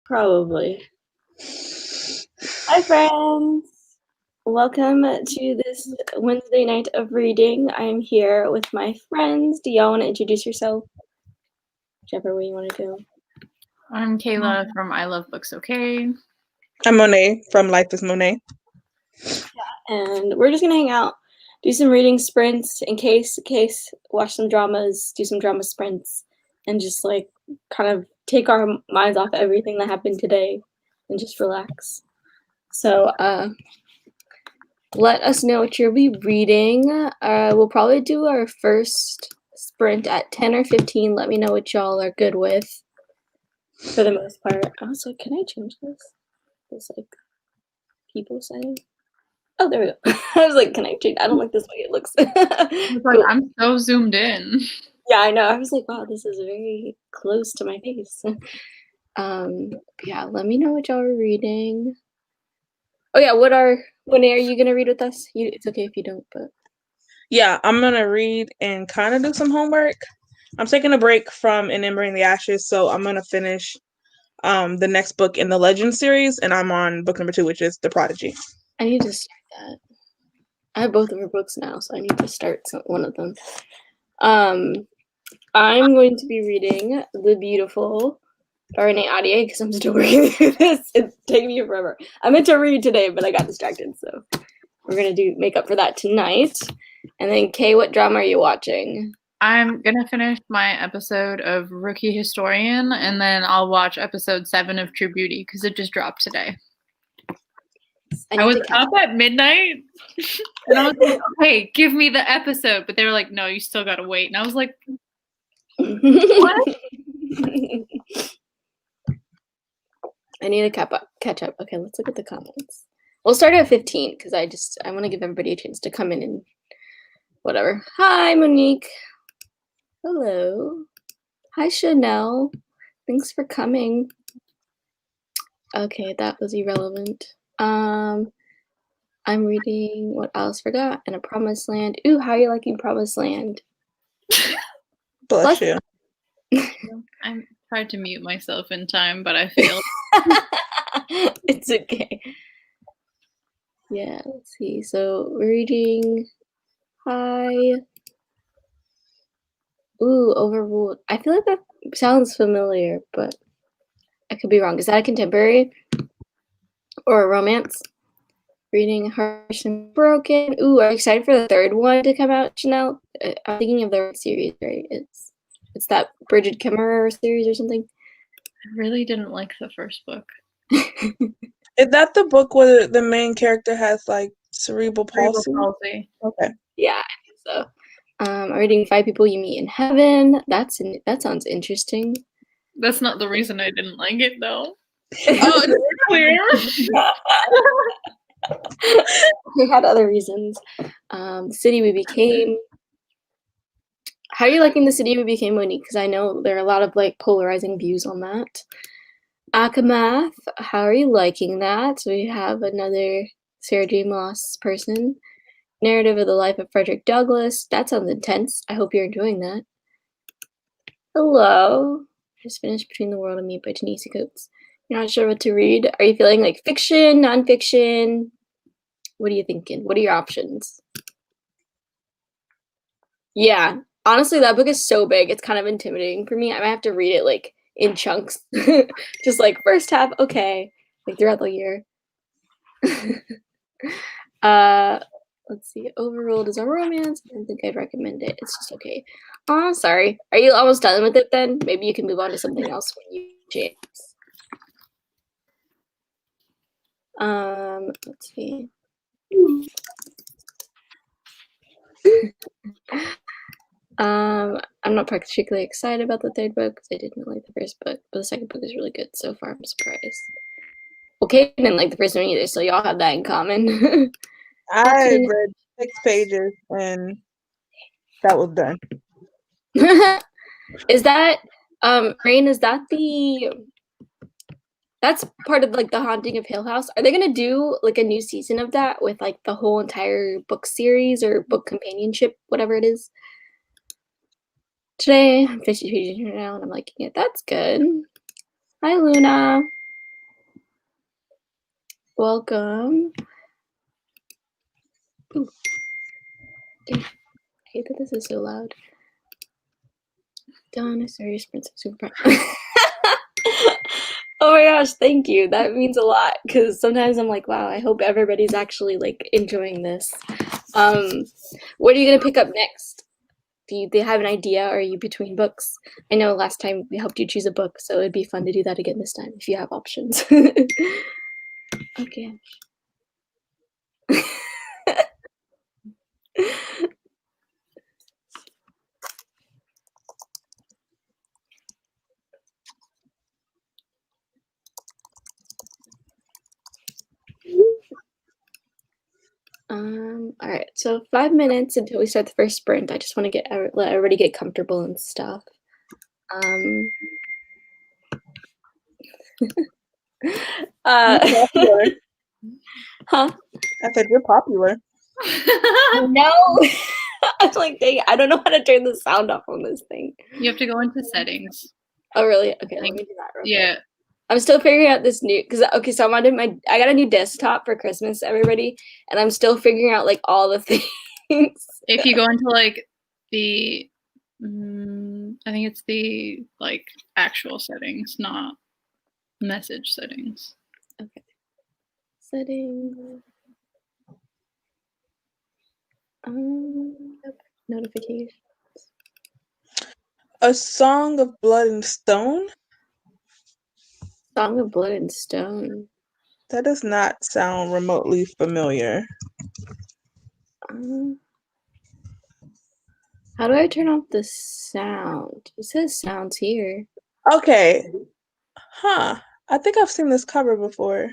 Probably. Hi, friends. Welcome to this Wednesday night of reading. I'm here with my friends. Do y'all want to introduce yourself? Whichever way you want to go. I'm Kayla from I Love Books Okay. I'm Monet from Life is Monet. And we're just going to hang out, do some reading sprints in case, watch some dramas, do some drama sprints, and just like kind of take our minds off everything that happened today and just relax. So, let us know what you'll be reading. We'll probably do our first sprint at 10 or 15. Let me know what y'all are good with for the most part. Also, can I change this? This like people setting. Oh, there we go. I was like, can I change? I don't like this way it looks. Cool. I'm so zoomed in. Yeah, I know. I was like, wow, this is very close to my face. Yeah, let me know what y'all are reading. Oh yeah, when are you gonna read with us? It's okay if you don't, but yeah, I'm gonna read and kind of do some homework. I'm taking a break from Remembering the Ashes, so I'm gonna finish the next book in the Legend series, and I'm on book number 2, which is The Prodigy. I need to start that. I have both of her books now, so I need to start one of them. I'm going to be reading The Beautiful by Renee Ahdieh because I'm still working through this. It's taking me forever. I meant to read today, but I got distracted, so we're gonna make up for that tonight. And then Kay, what drama are you watching? I'm gonna finish my episode of Rookie Historian, and then I'll watch episode 7 of True Beauty because it just dropped today. I was up at midnight, and I was like, "Okay, give me the episode," but they were like, "No, you still gotta wait." And I was like, "What?" I need to catch up. Okay, let's look at the comments. We'll start at 15 because I want to give everybody a chance to come in and whatever. Hi, Monique. Hello. Hi, Chanel. Thanks for coming. Okay, that was irrelevant. I'm reading What Alice Forgot and A Promised Land. Ooh, how are you liking Promised Land? Bless you. I tried to mute myself in time, but I failed. It's okay. Yeah, let's see. So we're reading. Hi. Ooh, Overruled. I feel like that sounds familiar, but I could be wrong. Is that a contemporary or a romance? Reading Harsh and Broken. Ooh, are you excited for the third one to come out, Chanel? I'm thinking of the series, right? It's that Bridget Kemmerer series or something. I really didn't like the first book. Is that the book where the main character has like cerebral palsy? Okay. Yeah, I think so. I'm reading 5 People You Meet in Heaven. That sounds interesting. That's not the reason I didn't like it, though. Oh, it's clear. We had other reasons. The City We Became. How are you liking The City We Became, Monique? Because I know there are a lot of like polarizing views on that. Akamath, how are you liking that? So we have another Sarah J. Maas person. Narrative of the Life of Frederick Douglass. That sounds intense. I hope you're enjoying that. Hello. Just finished Between the World and Me by Ta-Nehisi Coates. You're not sure what to read? Are you feeling like fiction, nonfiction? What are you thinking? What are your options? Yeah, honestly, that book is so big. It's kind of intimidating for me. I might have to read it like in chunks. Just like first half, okay, like throughout the year. Let's see. Overruled is a romance. I don't think I'd recommend it. It's just okay. Oh, sorry. Are you almost done with it then? Maybe you can move on to something else when you chance. Let's see. I'm not particularly excited about the third book because I didn't like the first book, but the second book is really good so far. I'm surprised. Okay, I didn't like the first one either, so y'all have that in common. I read 6 pages and that was done. Is that Rain? Is that that's part of like the Haunting of Hill House? Are they gonna do like a new season of that with like the whole entire book series or book companionship, whatever it is? Today I'm 50 pages now and I'm liking it. That's good. Hi, Luna. Welcome. Ooh. Dang. I hate that this is so loud. Donna, serious princess super. Oh my gosh, thank you. That means a lot because sometimes I'm like, wow, I hope everybody's actually like enjoying this. What are you gonna pick up next? Do they have an idea? Or are you between books? I know last time we helped you choose a book, so it'd be fun to do that again this time if you have options. Okay. All right, so 5 minutes until we start the first sprint. I just want to let everybody get comfortable and stuff. Huh? I said you're popular. No. I'm like, dang, I don't know how to turn the sound off on this thing. You have to go into settings. Oh, really? Okay, let me do that real quick. I'm still figuring out this new, okay, so I got a new desktop for Christmas, everybody, and I'm still figuring out like all the things. If you go into like the, I think it's the like actual settings, not message settings. Okay. Settings. Notifications. A Song of Blood and Stone? Song of Blood and Stone. That does not sound remotely familiar. How do I turn off the sound? It says sounds here. Okay. Huh. I think I've seen this cover before.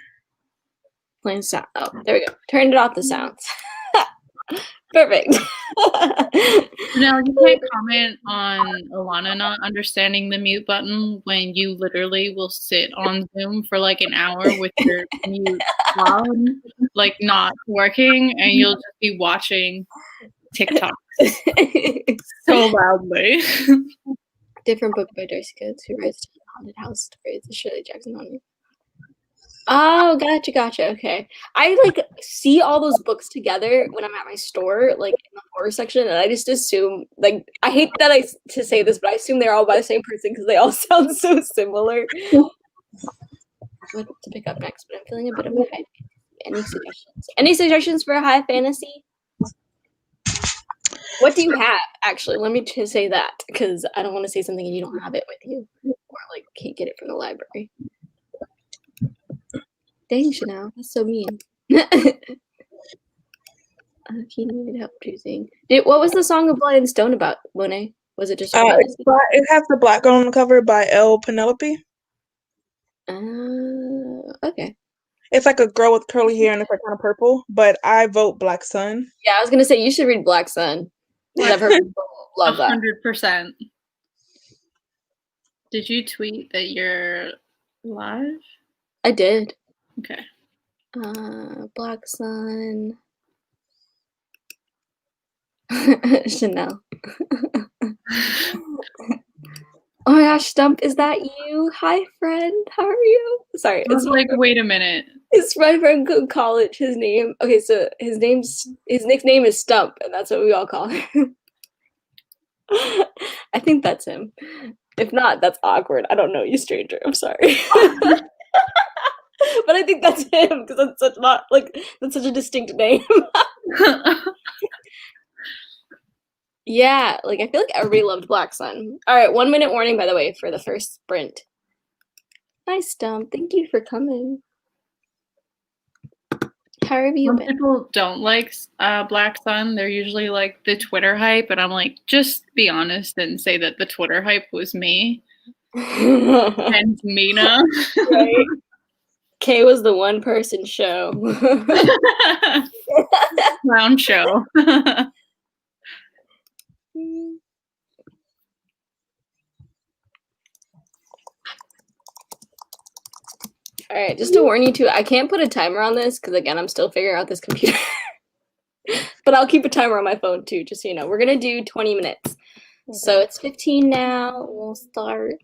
Playing sound. Oh, there we go. Turned it off the sounds. Perfect. Now, you can't comment on Alana not understanding the mute button when you literally will sit on Zoom for like an hour with your mute on, like not working, and you'll just be watching TikTok so loudly. Different book by Darcy Coates, who writes haunted house stories. The Shirley Jackson on you. Oh, gotcha. Okay. I like see all those books together when I'm at my store, like in the horror section, and I just assume, like, I hate that to say this, but I assume they're all by the same person because they all sound so similar. What to pick up next? But I'm feeling a bit of a high. Any suggestions? Any suggestions for a high fantasy? What do you have? Actually, let me just say that because I don't want to say something and you don't have it with you, or like can't get it from the library. Dang, Chanel, that's so mean. He needed help choosing. What was the Song of Blood and Stone about, Monet? Was it just it has the black girl on the cover by L. Penelope. Okay. It's like a girl with curly hair and it's like kind of purple, but I vote Black Sun. Yeah, I was gonna say you should read Black Sun. I've heard people love that. 100%. Did you tweet that you're live? I did. Okay. Black Sun. Chanel. Oh my gosh, Stump, is that you? Hi, friend. How are you? Sorry. It's like, wait a minute. It's my friend from college. His name. Okay, so his nickname is Stump, and that's what we all call him. I think that's him. If not, that's awkward. I don't know you, stranger. I'm sorry. But I think that's him because that's such a distinct name. Yeah, like I feel like everybody loved Black Sun. All right, 1 minute warning, by the way, for the first sprint. Hi, Stump. Thank you for coming. How have you been? People don't like Black Sun. They're usually like the Twitter hype, and I'm like, just be honest and say that the Twitter hype was me and Mina. Right. Kay was the one-person show. Clown show. All right, just to warn you too, I can't put a timer on this because again, I'm still figuring out this computer. But I'll keep a timer on my phone too, just so you know. We're gonna do 20 minutes. Okay. So it's 15 now. We'll start.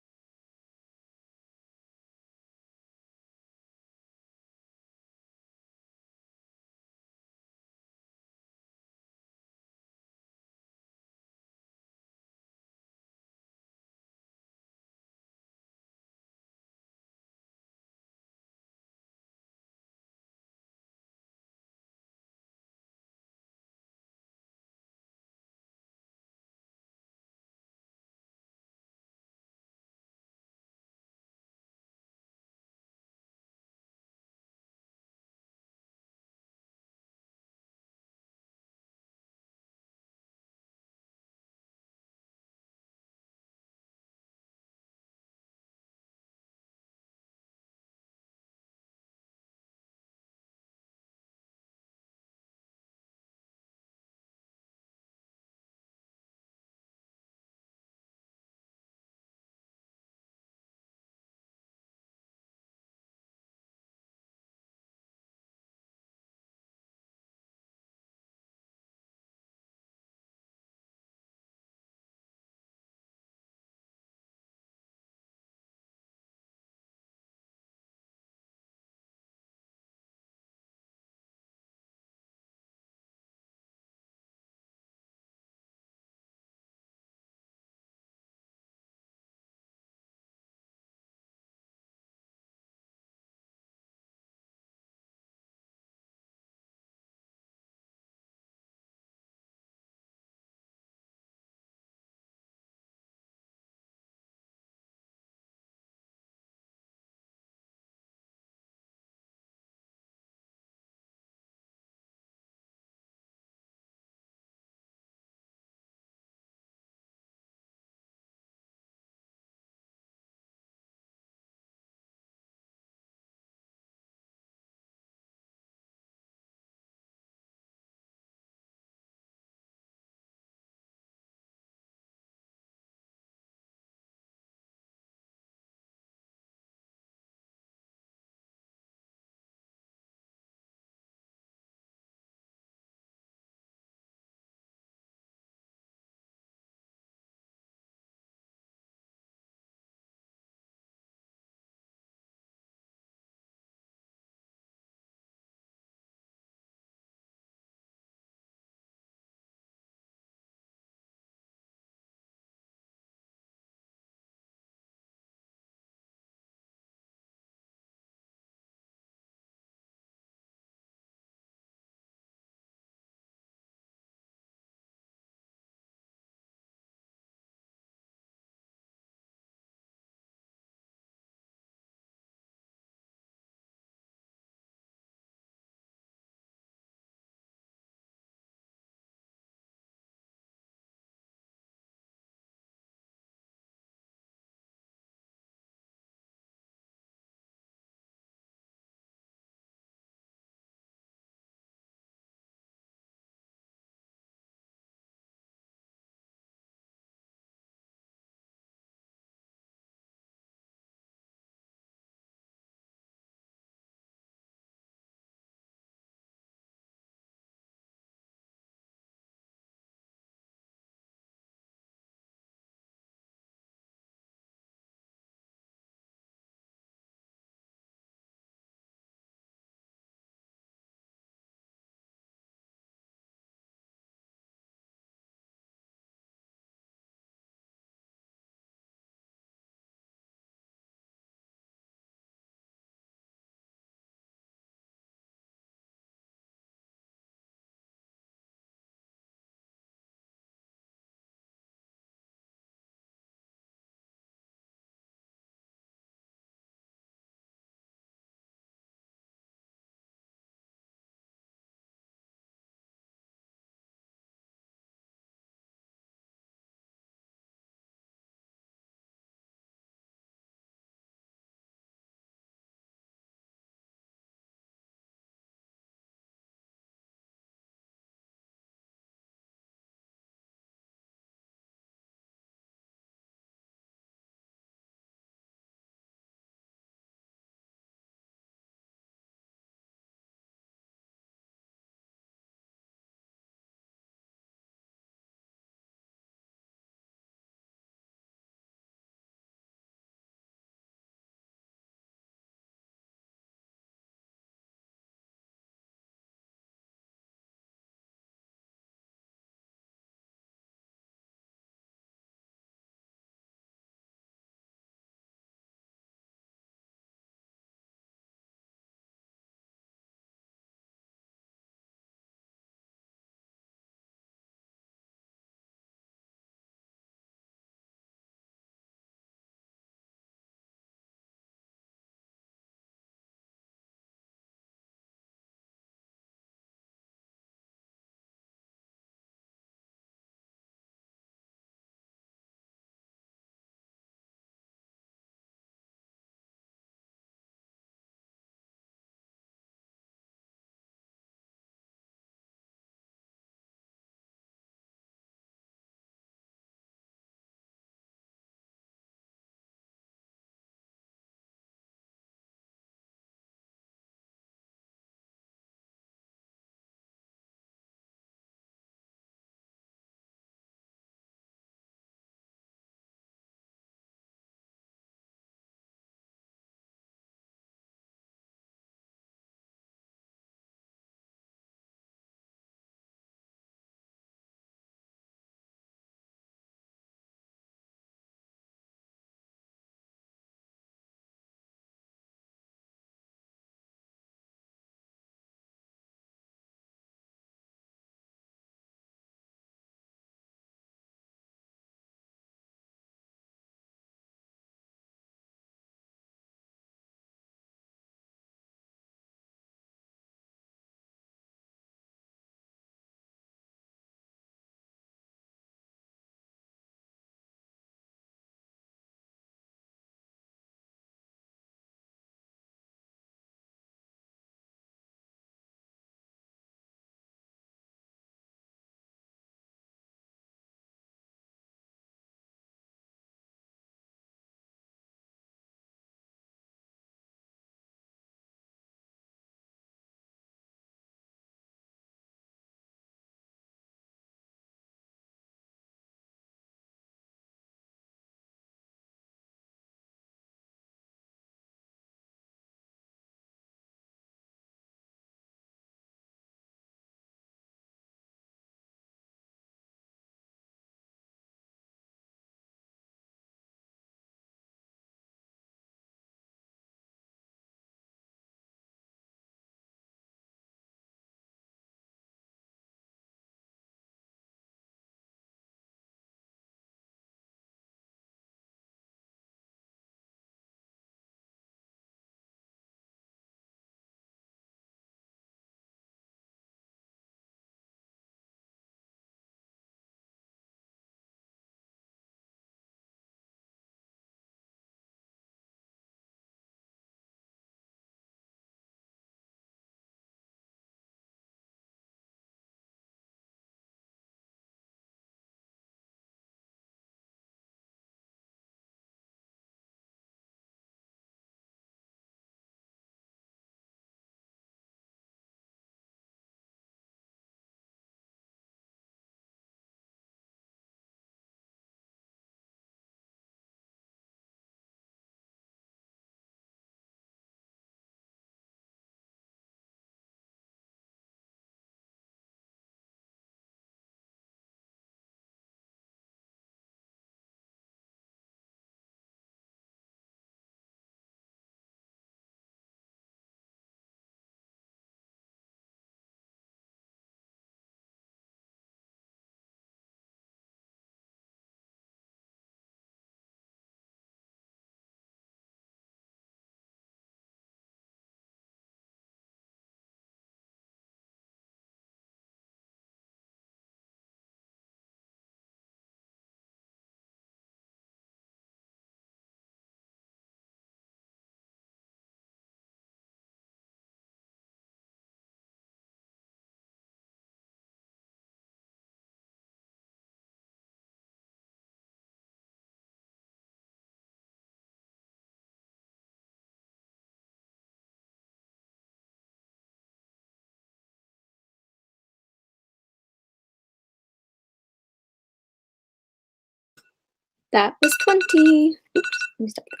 That was 20. Oops, let me stop this.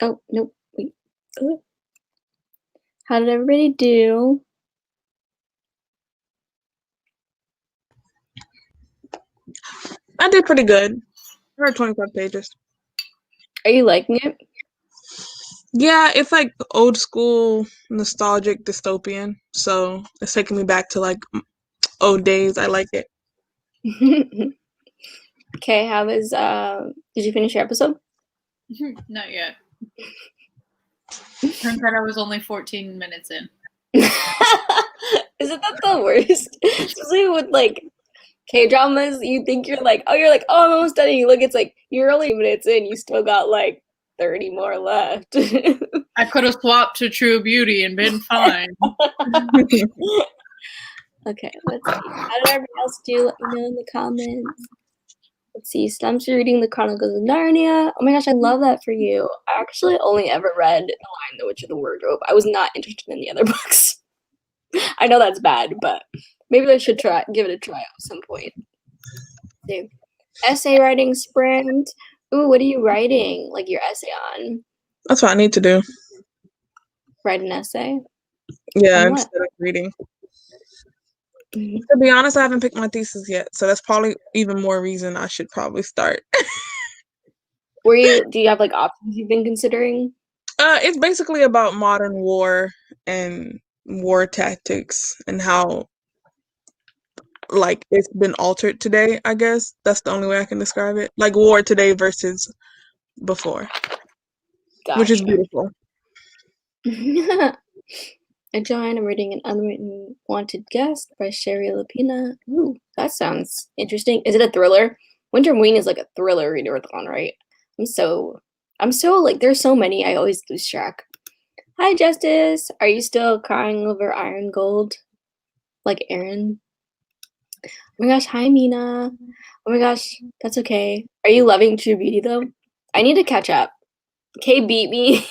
Oh, nope. Wait. How did everybody do? I did pretty good. I read 25 pages. Are you liking it? Yeah, it's like old school, nostalgic, dystopian. So it's taking me back to like old days. I like it. Okay, how was did you finish your episode? Not yet. Turns out I was only 14 minutes in. Isn't that the worst? Especially with like K-dramas, you think you're like, oh, I'm almost done. And you look, it's like you're only minutes in, you still got like 30 more left. I could have swapped to True Beauty and been fine. Okay, let's see. How did everybody else do? Let me know in the comments. Let's see. Stumps reading the Chronicles of Narnia. Oh my gosh, I love that for you. I actually only ever read The Lion, the Witch, and the Wardrobe. I was not interested in the other books. I know that's bad, but maybe I should give it a try at some point. See. Essay writing sprint. Ooh, what are you writing? Like your essay on? That's what I need to do. Write an essay? Yeah, On what? instead of reading. To be honest, I haven't picked my thesis yet, so that's probably even more reason I should probably start. Do you have like options you've been considering? It's basically about modern war and war tactics and how like it's been altered today, I guess. That's the only way I can describe it. Like war today versus before. Gotcha. Which is beautiful. I joined. I'm reading An Unwritten Wanted Guest by Sherry Lapina. Ooh, that sounds interesting. Is it a thriller? Winter Ween is like a thriller readathon, right? I'm so like there's so many, I always lose track. Hi Justice. Are you still crying over Iron Gold? Like Aaron? Oh my gosh, hi Mina. Oh my gosh, that's okay. Are you loving True Beauty though? I need to catch up. Kay beat me.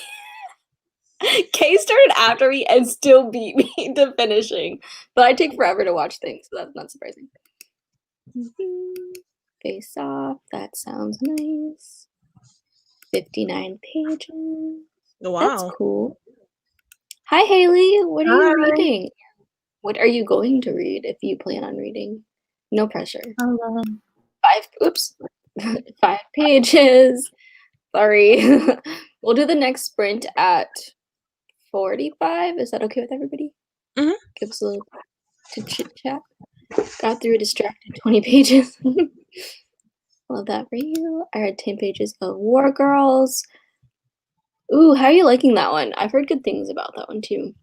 Kay started after me and still beat me to finishing. But I take forever to watch things, so that's not surprising. Face Off, that sounds nice. 59 pages. Wow. That's cool. Hi Haley, what are you reading? What are you going to read if you plan on reading? No pressure. 5 pages. Sorry. We'll do the next sprint at 45. Is that okay with everybody? Mm-hmm. Give us a little to chit chat. Got through a distracted 20 pages. Love that for you. I read 10 pages of War Girls. Ooh, how are you liking that one? I've heard good things about that one too.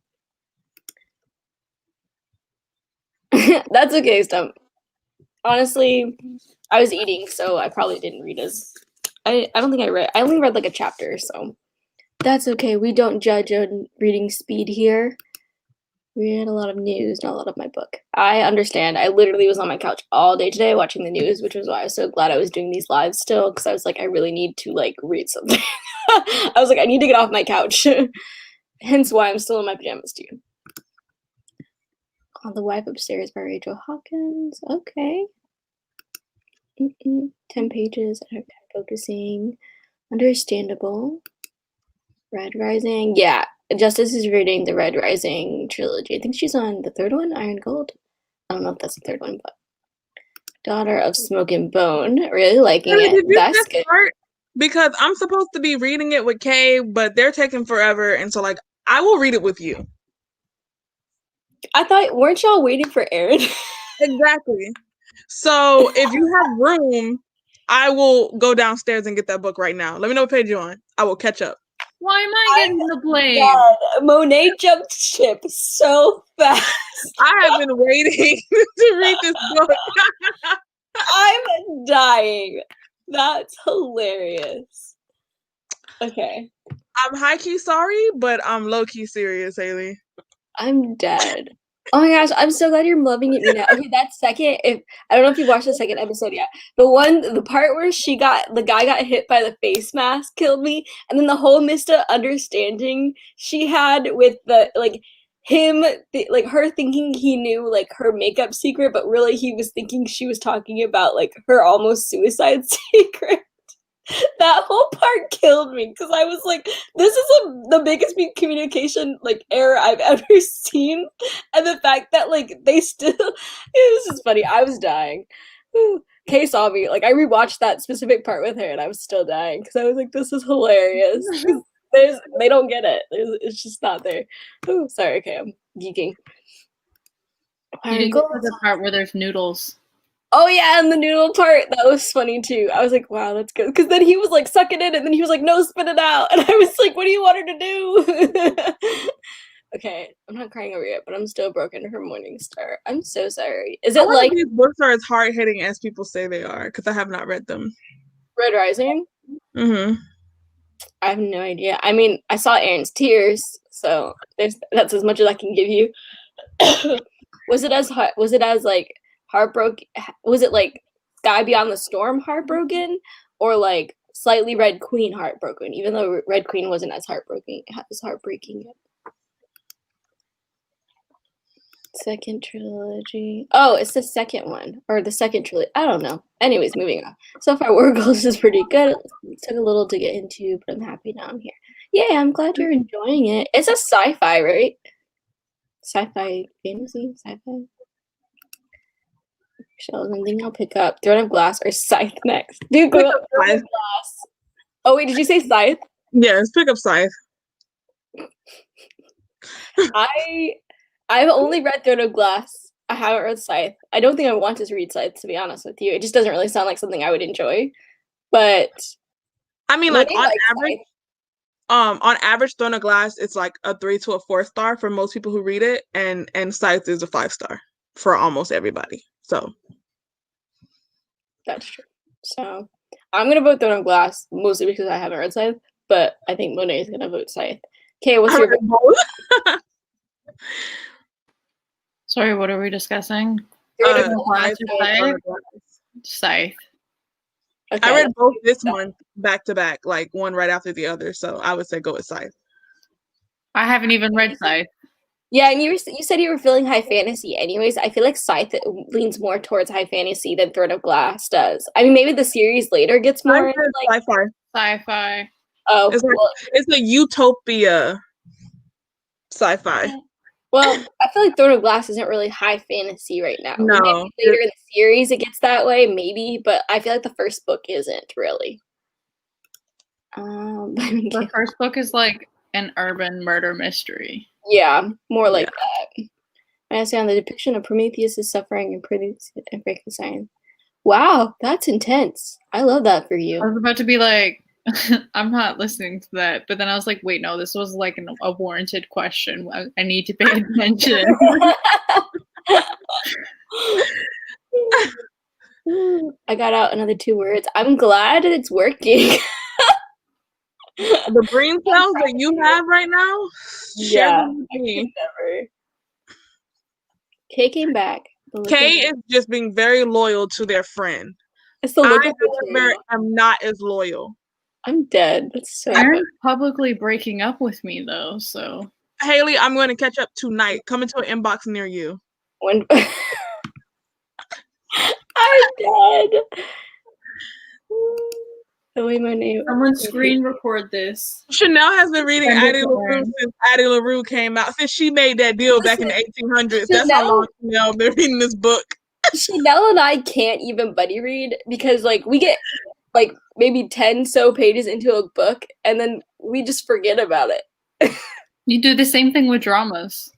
That's okay, Stump. Honestly, I was eating, so I probably didn't read as. I only read like a chapter, so that's okay. We don't judge on reading speed here. We read a lot of news, not a lot of my book. I understand. I literally was on my couch all day today watching the news, which was why I was so glad I was doing these lives still, because I was like, I really need to like read something. I was like, I need to get off my couch. Hence why I'm still in my pajamas too. On the Wife Upstairs by Rachel Hawkins. Okay. 10 pages. I don't focusing. Understandable. Red Rising. Yeah. Justice is reading the Red Rising trilogy. I think she's on the third one, Iron Gold. I don't know if that's the third one, but Daughter of Smoke and Bone. Really liking it. That's good. Because I'm supposed to be reading it with Kay, but they're taking forever, and so like I will read it with you. I thought, weren't y'all waiting for Aaron? Exactly. So if you have room, I will go downstairs and get that book right now. Let me know what page you're on. I will catch up. Why am I getting the blame? God, Monet jumped ship so fast. I have been waiting to read this book. I'm dying. That's hilarious. Okay. I'm high-key sorry, but I'm low-key serious, Haley. I'm dead. Oh my gosh, I'm so glad you're loving it, Mina. Okay, that second, I don't know if you watched the second episode yet. The part where the guy got hit by the face mask killed me, and then the whole misunderstanding she had with the her thinking he knew like her makeup secret, but really he was thinking she was talking about like her almost suicide secret. That whole part killed me because I was like, this is the biggest communication like error I've ever seen. And the fact that like they still it was just funny. I was dying. Kay saw me. Like I rewatched that specific part with her and I was still dying because I was like, this is hilarious. They don't get it. It's just not there. Ooh, sorry, okay, I'm geeking. You didn't get to the part where there's noodles. Oh yeah, and the noodle part, that was funny too. I was like, wow, that's good. Because then he was like, suck it in, and then he was like, no, spit it out. And I was like, what do you want her to do? Okay, I'm not crying over it, but I'm still broken for Morningstar. I'm so sorry. Is it like these books are as hard hitting as people say they are? Because I have not read them. Red Rising? Mm-hmm. I have no idea. I mean, I saw Aaron's Tears, so that's as much as I can give you. Was it as like heartbroken? Was it like Sky Beyond the Storm heartbroken, or like Slightly Red Queen heartbroken? Even though Red Queen wasn't as heartbreaking yet. Second trilogy. Oh, it's the second one or the second trilogy. I don't know. Anyways, moving on. So far, War Girls is pretty good. It took a little to get into, but I'm happy now I'm here. Yeah, I'm glad you're enjoying it. It's a sci-fi, right? Sci-fi fantasy, sci-fi. Something I'll pick up. Throne of Glass or Scythe next. Dude, go up Throne of Glass. Oh wait, did you say Scythe? Yes, pick up Scythe. I've only read Throne of Glass. I haven't read Scythe. I don't think I want to read Scythe, to be honest with you. It just doesn't really sound like something I would enjoy. But I mean, like on average, Throne of Glass, it's like a 3 to a 4 star for most people who read it, and Scythe is a 5 star for almost everybody. So that's true. So I'm gonna vote Throne of Glass mostly because I haven't read Scythe, but I think Monet is gonna vote Scythe. Okay, what's your vote? Sorry, what are we discussing? Scythe. Okay. I read both this month back to back, like one right after the other. So I would say go with Scythe. I haven't even read Scythe. Yeah, and you said you were feeling high fantasy anyways. I feel like Scythe leans more towards high fantasy than Throne of Glass does. I mean, maybe the series later gets more like sci-fi. Oh, it's a utopia sci-fi. Well, I feel like Throne of Glass isn't really high fantasy right now. No. Maybe later in the series it gets that way, maybe, but I feel like the first book isn't really. The first book is like an urban murder mystery. Yeah, more like that. I say on the depiction of Prometheus' suffering and Frankenstein. Wow, that's intense. I love that for you. I was about to be like, I'm not listening to that, but then I was like, wait, no, this was like a warranted question. I need to pay attention. I got out another 2 words. I'm glad it's working. The brain cells that you have right now, share them with me. Kay came back. Kay is just being very loyal to their friend. It's the look of I'm not as loyal. I'm dead. That's so Aaron's publicly breaking up with me though, so Haley, I'm going to catch up tonight. Come into an inbox near you. I'm dead. The way my name. Someone screen record this. Chanel has been reading Addie LaRue since Addie LaRue came out. Since she made that deal back in the 1800s. That's how long Chanel been reading this book. Chanel and I can't even buddy read because like we get like maybe 10 so pages into a book and then we just forget about it. You do the same thing with dramas.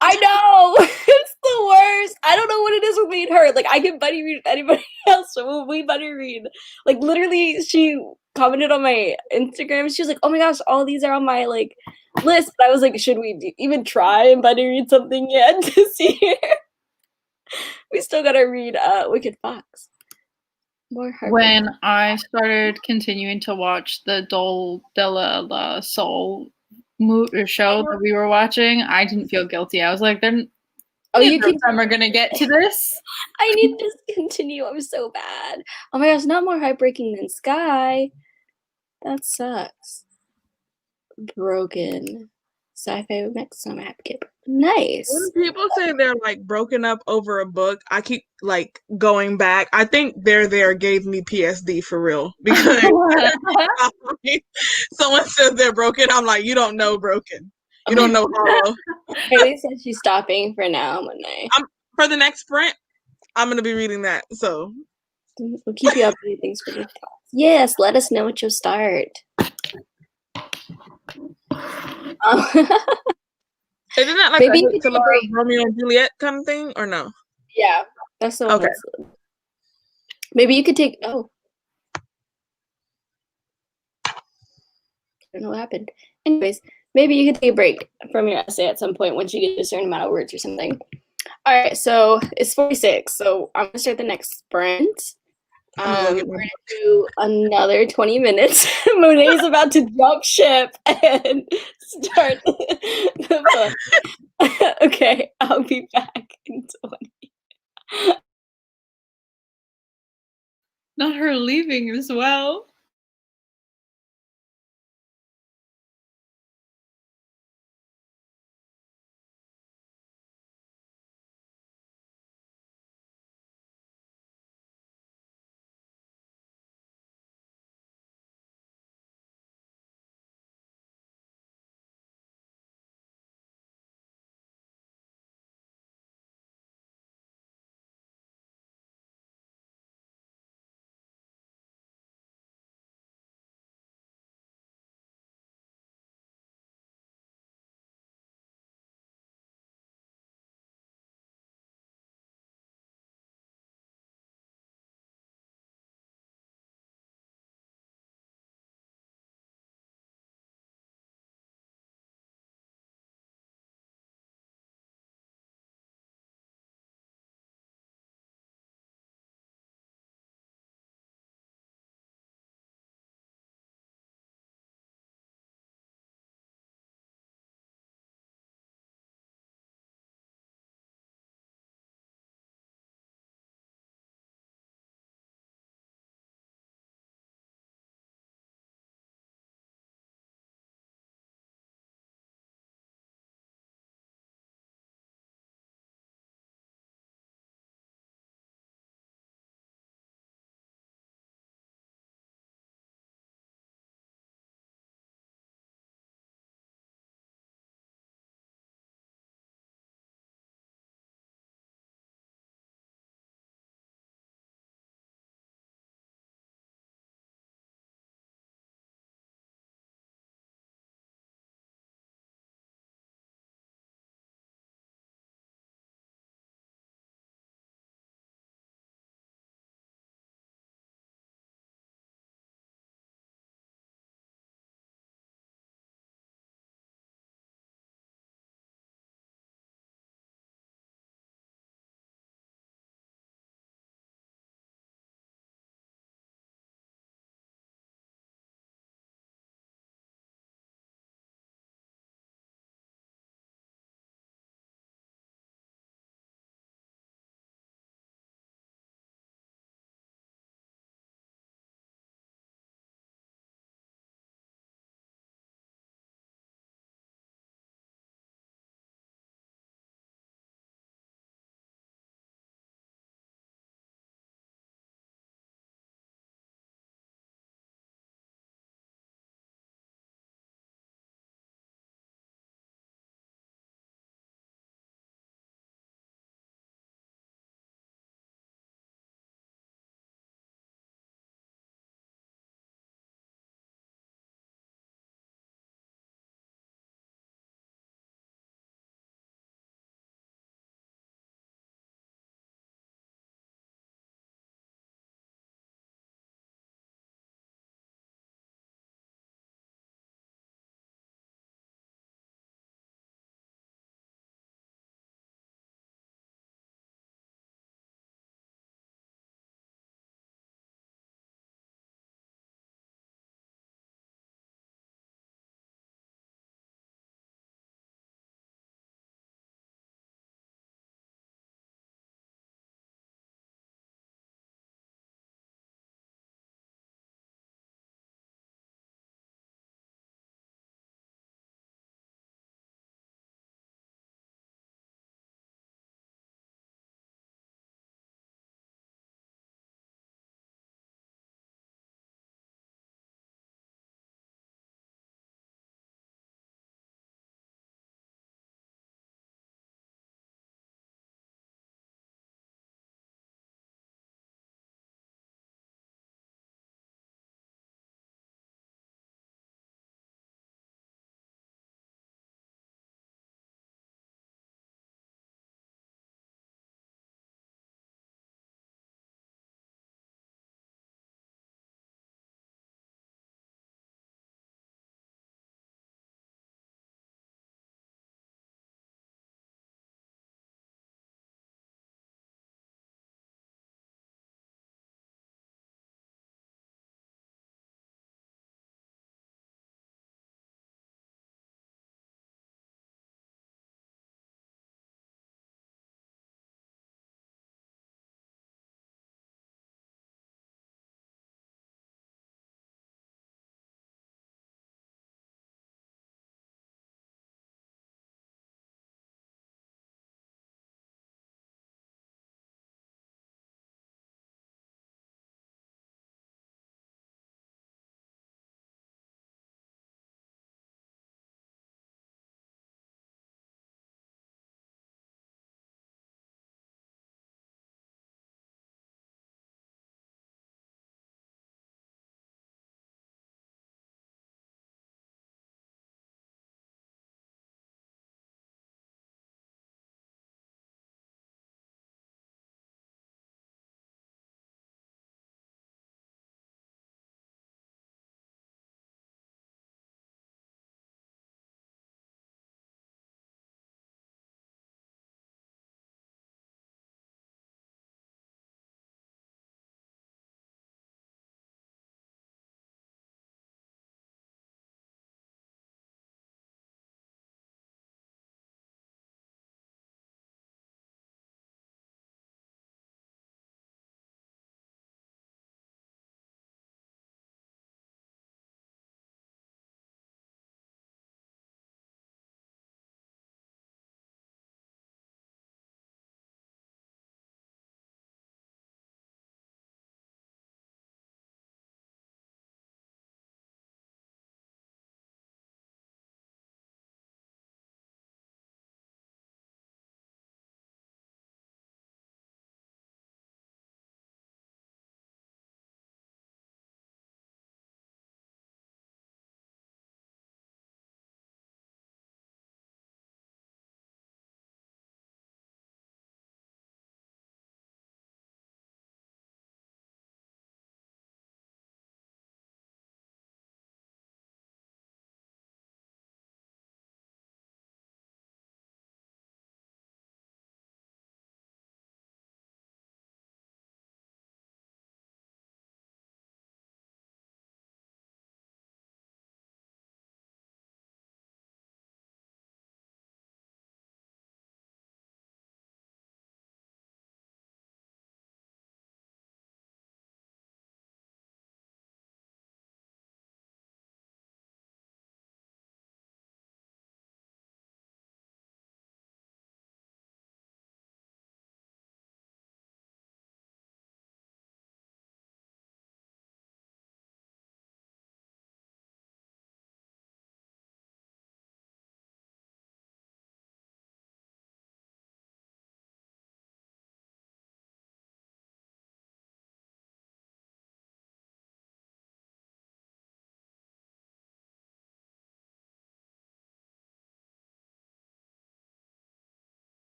I know. It's the worst. I don't know what it is with me and her. Like I can buddy read with anybody else, so when we buddy read, like literally she commented on my Instagram. She was like, "Oh my gosh, all these are on my like list." But I was like, "Should we even try and buddy read something yet to see?" We still gotta read Wicked Fox. When I started continuing to watch the Dole de la Soul show that we were watching, I didn't feel guilty. I was like, "Then, we're gonna get to this." I need to continue. I'm so bad. Oh my gosh, not more heartbreaking than Sky. That sucks. Broken. Sci-fi next time I have to get broken. Nice. When people say they're like broken up over a book, I keep like going back. I think They're There gave me PSD for real because someone says they're broken. I'm like, you don't know broken. You don't know hollow. Haley said she's stopping for now, Monet. For the next sprint, I'm gonna be reading that. So we'll keep you updated. Thanks for your thoughts. Yes, let us know what you'll start. Isn't that like Maybe a you could to love Romeo and Juliet kind of thing, or no? Yeah, that's the one. Okay. Maybe you could take. Oh, I don't know what happened. Anyways, maybe you could take a break from your essay at some point once you get a certain amount of words or something. All right, so it's 46. So I'm gonna start the next sprint. We're gonna do another 20 minutes. Monet's about to jump ship and start the book. Okay, I'll be back in 20. Not her leaving as well.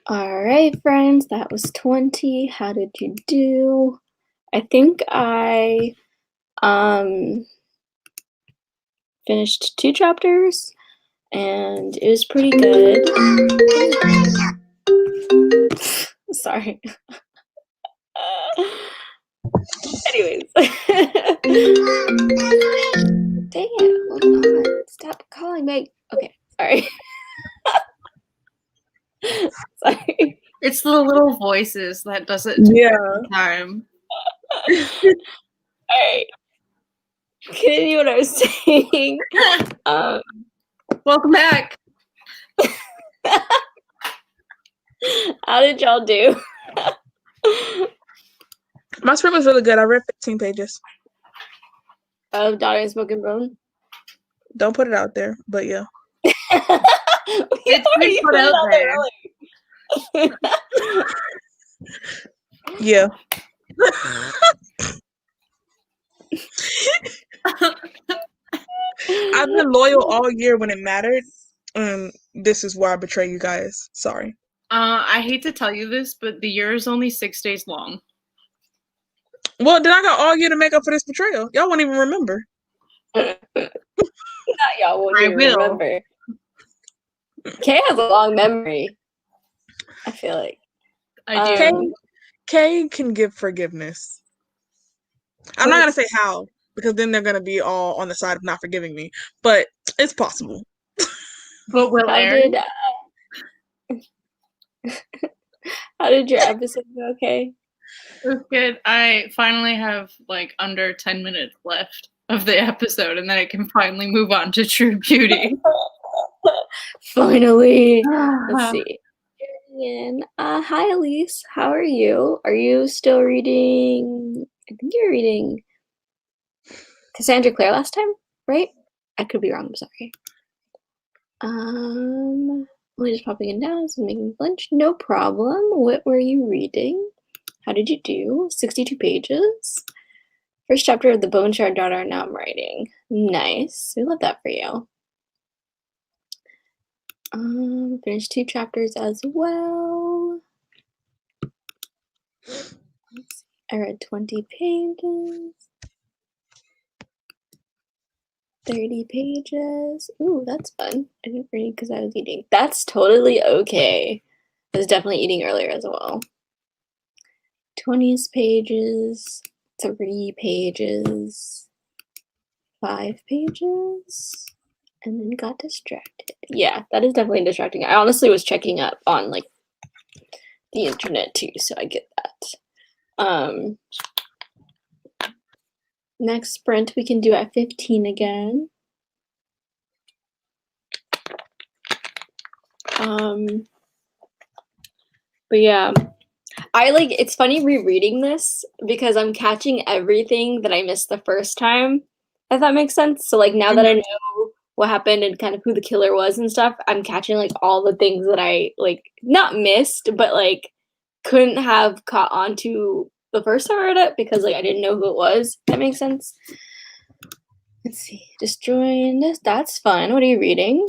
All right, friends, that was 20. How did you do? I think I finished 2 chapters, and it was pretty good. Sorry. Anyways. Dang it, hold on. Stop calling me. Okay, sorry. Sorry. It's the little voices that does it every time. Alright. Continue what I was saying. Welcome back. How did y'all do? My script was really good. I read 15 pages. Of Daughter and Smoke and Bone? Don't put it out there, but yeah. It's been put out there. Yeah. I've been loyal all year when it mattered. This is why I betray you guys. Sorry. I hate to tell you this, but the year is only 6 days long. Well, then I got all year to make up for this betrayal. Y'all won't even remember. Not y'all won't even remember. Kay has a long memory. I feel like. I do. Kay can give forgiveness. I'm not going to say how, because then they're going to be all on the side of not forgiving me. But it's possible. But will Aaron? How did your episode go, okay? It was good. I finally have like under 10 minutes left of the episode, and then I can finally move on to True Beauty. Finally. Let's see. Hi, Elise. How are you? Are you still reading? I think you're reading Cassandra Clare last time, right? I could be wrong. I'm sorry. We're just popping in now. So making lunch. No problem. What were you reading? How did you do? 62 pages. First chapter of The Bone Shard Daughter. Now I'm writing. Nice. We love that for you. Finished 2 chapters as well. I read 20 pages. 30 pages. Ooh, that's fun. I didn't read because I was eating. That's totally okay. I was definitely eating earlier as well. 20 pages. 3 pages. 5 pages. And then got distracted. Yeah, that is definitely distracting. I honestly was checking up on like the internet too, so I get that. Next sprint we can do at 15 again. But yeah, it's funny rereading this because I'm catching everything that I missed the first time, if that makes sense. So like now that I know what happened and kind of who the killer was and stuff, I'm catching like all the things that I like not missed, but like couldn't have caught on to the first time I read it because like I didn't know who it was. That makes sense. Let's see. Just joined. That's fun. What are you reading?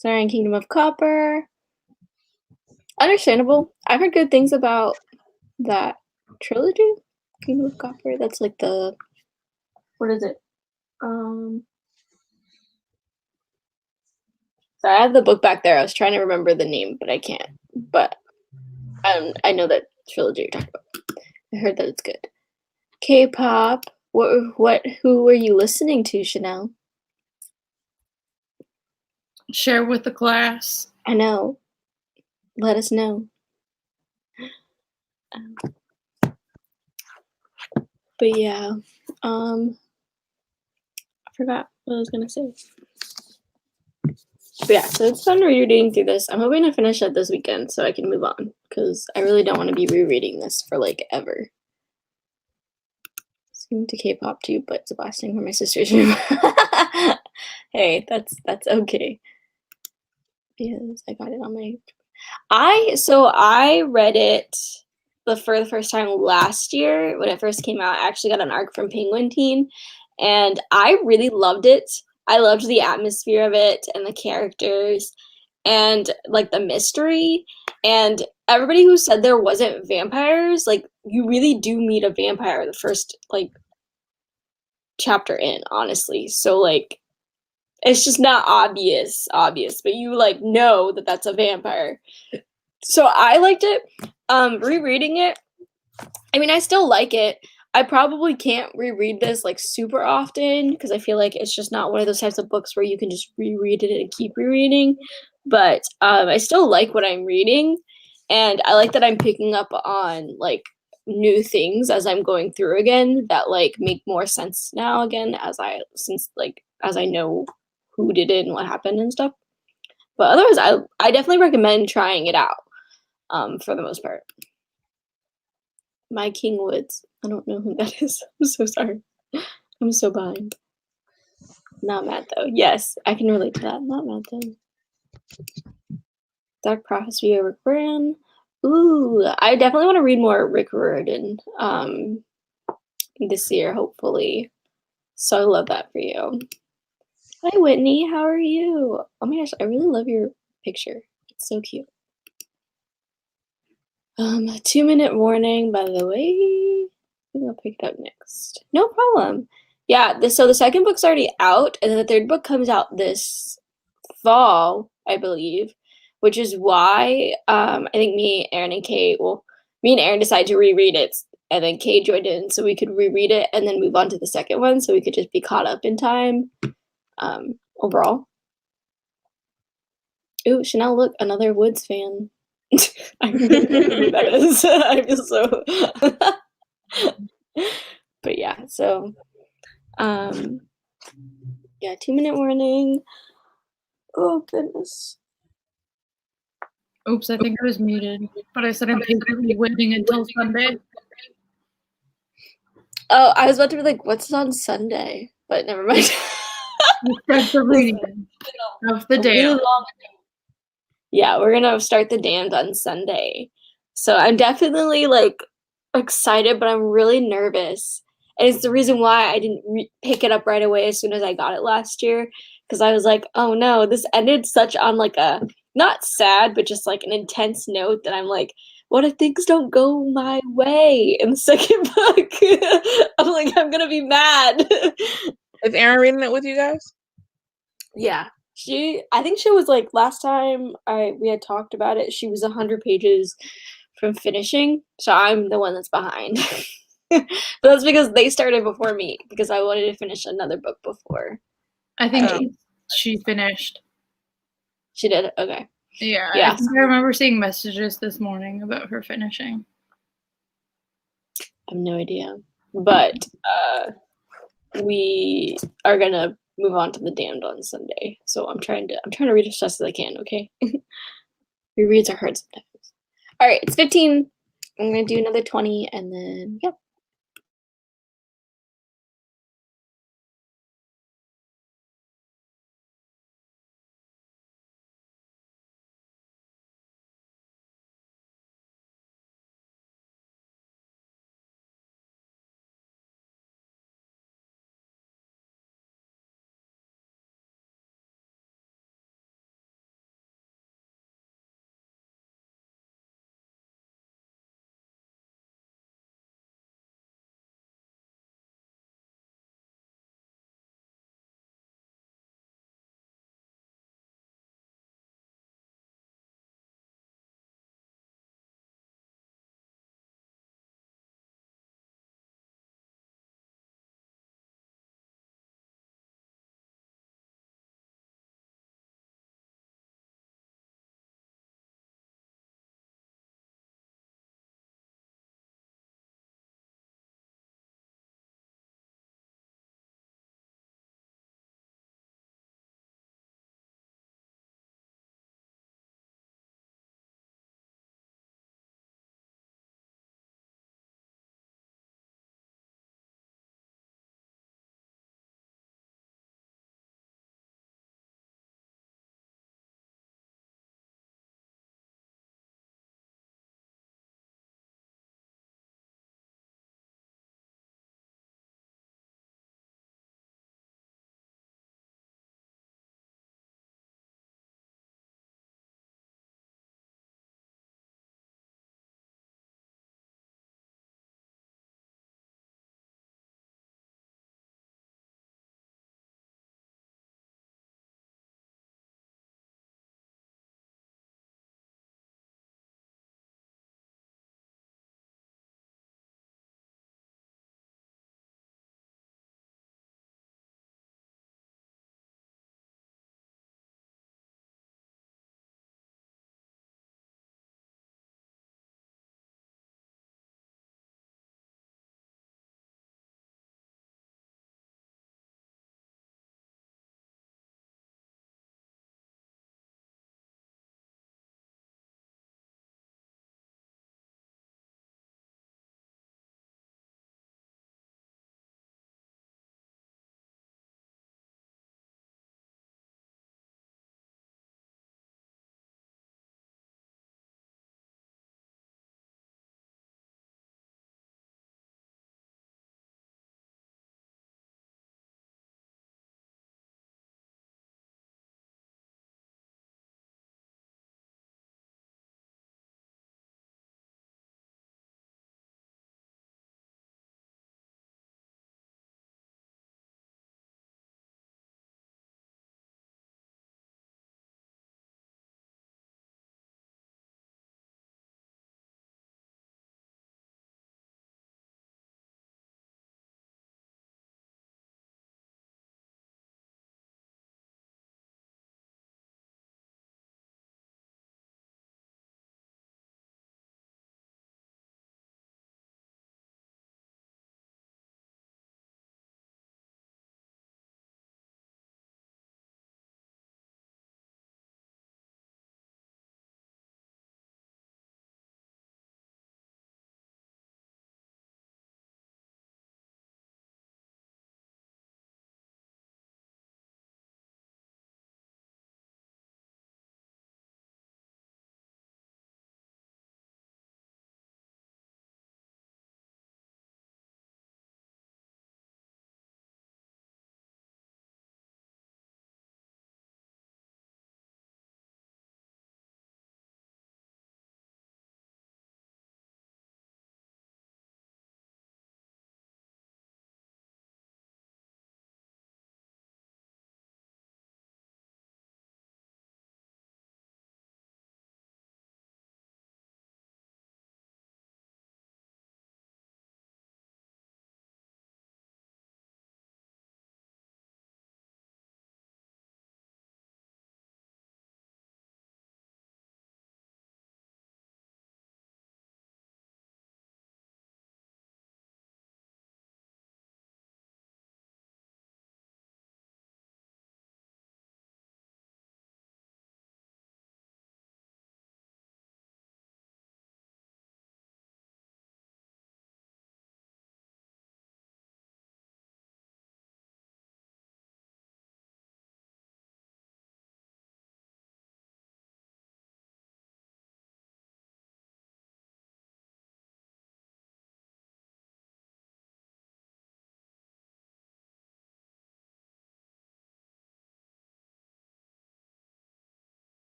Sorry, Kingdom of Copper. Understandable. I've heard good things about that trilogy. Kingdom of Copper. That's like the what is it? Sorry, I have the book back there. I was trying to remember the name, but I can't. But I know that trilogy you're talking about. I heard that it's good. K-pop. Who were you listening to, Chanel? Share with the class. I know. Let us know. But yeah, I forgot what I was gonna say. But yeah, so it's fun rereading through this. I'm hoping to finish it this weekend so I can move on because I really don't want to be rereading this for like ever. Listening to K-pop too, but it's blasting from my sister's room. Hey, that's okay. Because I got it on my. I read it for the first time last year when it first came out. I actually got an arc from Penguin Teen, and I really loved it. I loved the atmosphere of it and the characters, and like the mystery, and everybody who said there wasn't vampires, like you really do meet a vampire the first like chapter in, honestly. So like it's just not obvious, but you like know that that's a vampire. So I liked it. Rereading it, I mean, I still like it. I probably can't reread this like super often because I feel like it's just not one of those types of books where you can just reread it and keep rereading. But I still like what I'm reading, and I like that I'm picking up on like new things as I'm going through again that like make more sense now again as I know who did it and what happened and stuff. But otherwise, I definitely recommend trying it out. For the most part. My King Woods. I don't know who that is. I'm so sorry. I'm so behind. Not mad though. Yes, I can relate to that. Not mad though. Dark Prophecy of Rick Riordan. Ooh, I definitely want to read more Rick Riordan this year, hopefully. So I love that for you. Hi Whitney, how are you? Oh my gosh, I really love your picture. It's so cute. 2-minute warning, by the way. I think I'll pick it up next. No problem. Yeah, so the second book's already out, and then the third book comes out this fall, I believe, which is why I think me and Aaron decided to reread it, and then Kate joined in so we could reread it and then move on to the second one so we could just be caught up in time overall. Ooh, Chanel, look, another Woods fan. I really don't know who that is. I feel so. But yeah, so yeah, 2-minute warning. Oh goodness. Oops, I think I was muted, but I said I'm patiently waiting until Sunday. Oh, I was about to be like, what's on Sunday? But never mind. Start the reading of the Damned. Really long. Yeah, we're gonna start the Damned on Sunday. So I'm definitely like excited, but I'm really nervous. And it's the reason why I didn't pick it up right away as soon as I got it last year. Because I was like, oh no, this ended such on like a not sad, but just like an intense note that I'm like, what if things don't go my way in the second book? I'm like, I'm gonna be mad. Is Aaron reading it with you guys? Yeah. I think she was like last time we had talked about it, she was 100 pages from finishing. So I'm the one that's behind. But that's because they started before me because I wanted to finish another book before. I think she finished. She did? Okay. Yeah. I think I remember seeing messages this morning about her finishing. I have no idea. But we are gonna move on to the Damned on Sunday. So I'm trying to read as fast as I can, okay? Rereads are hard sometimes. Alright, it's 15. I'm gonna do another 20 and then yep.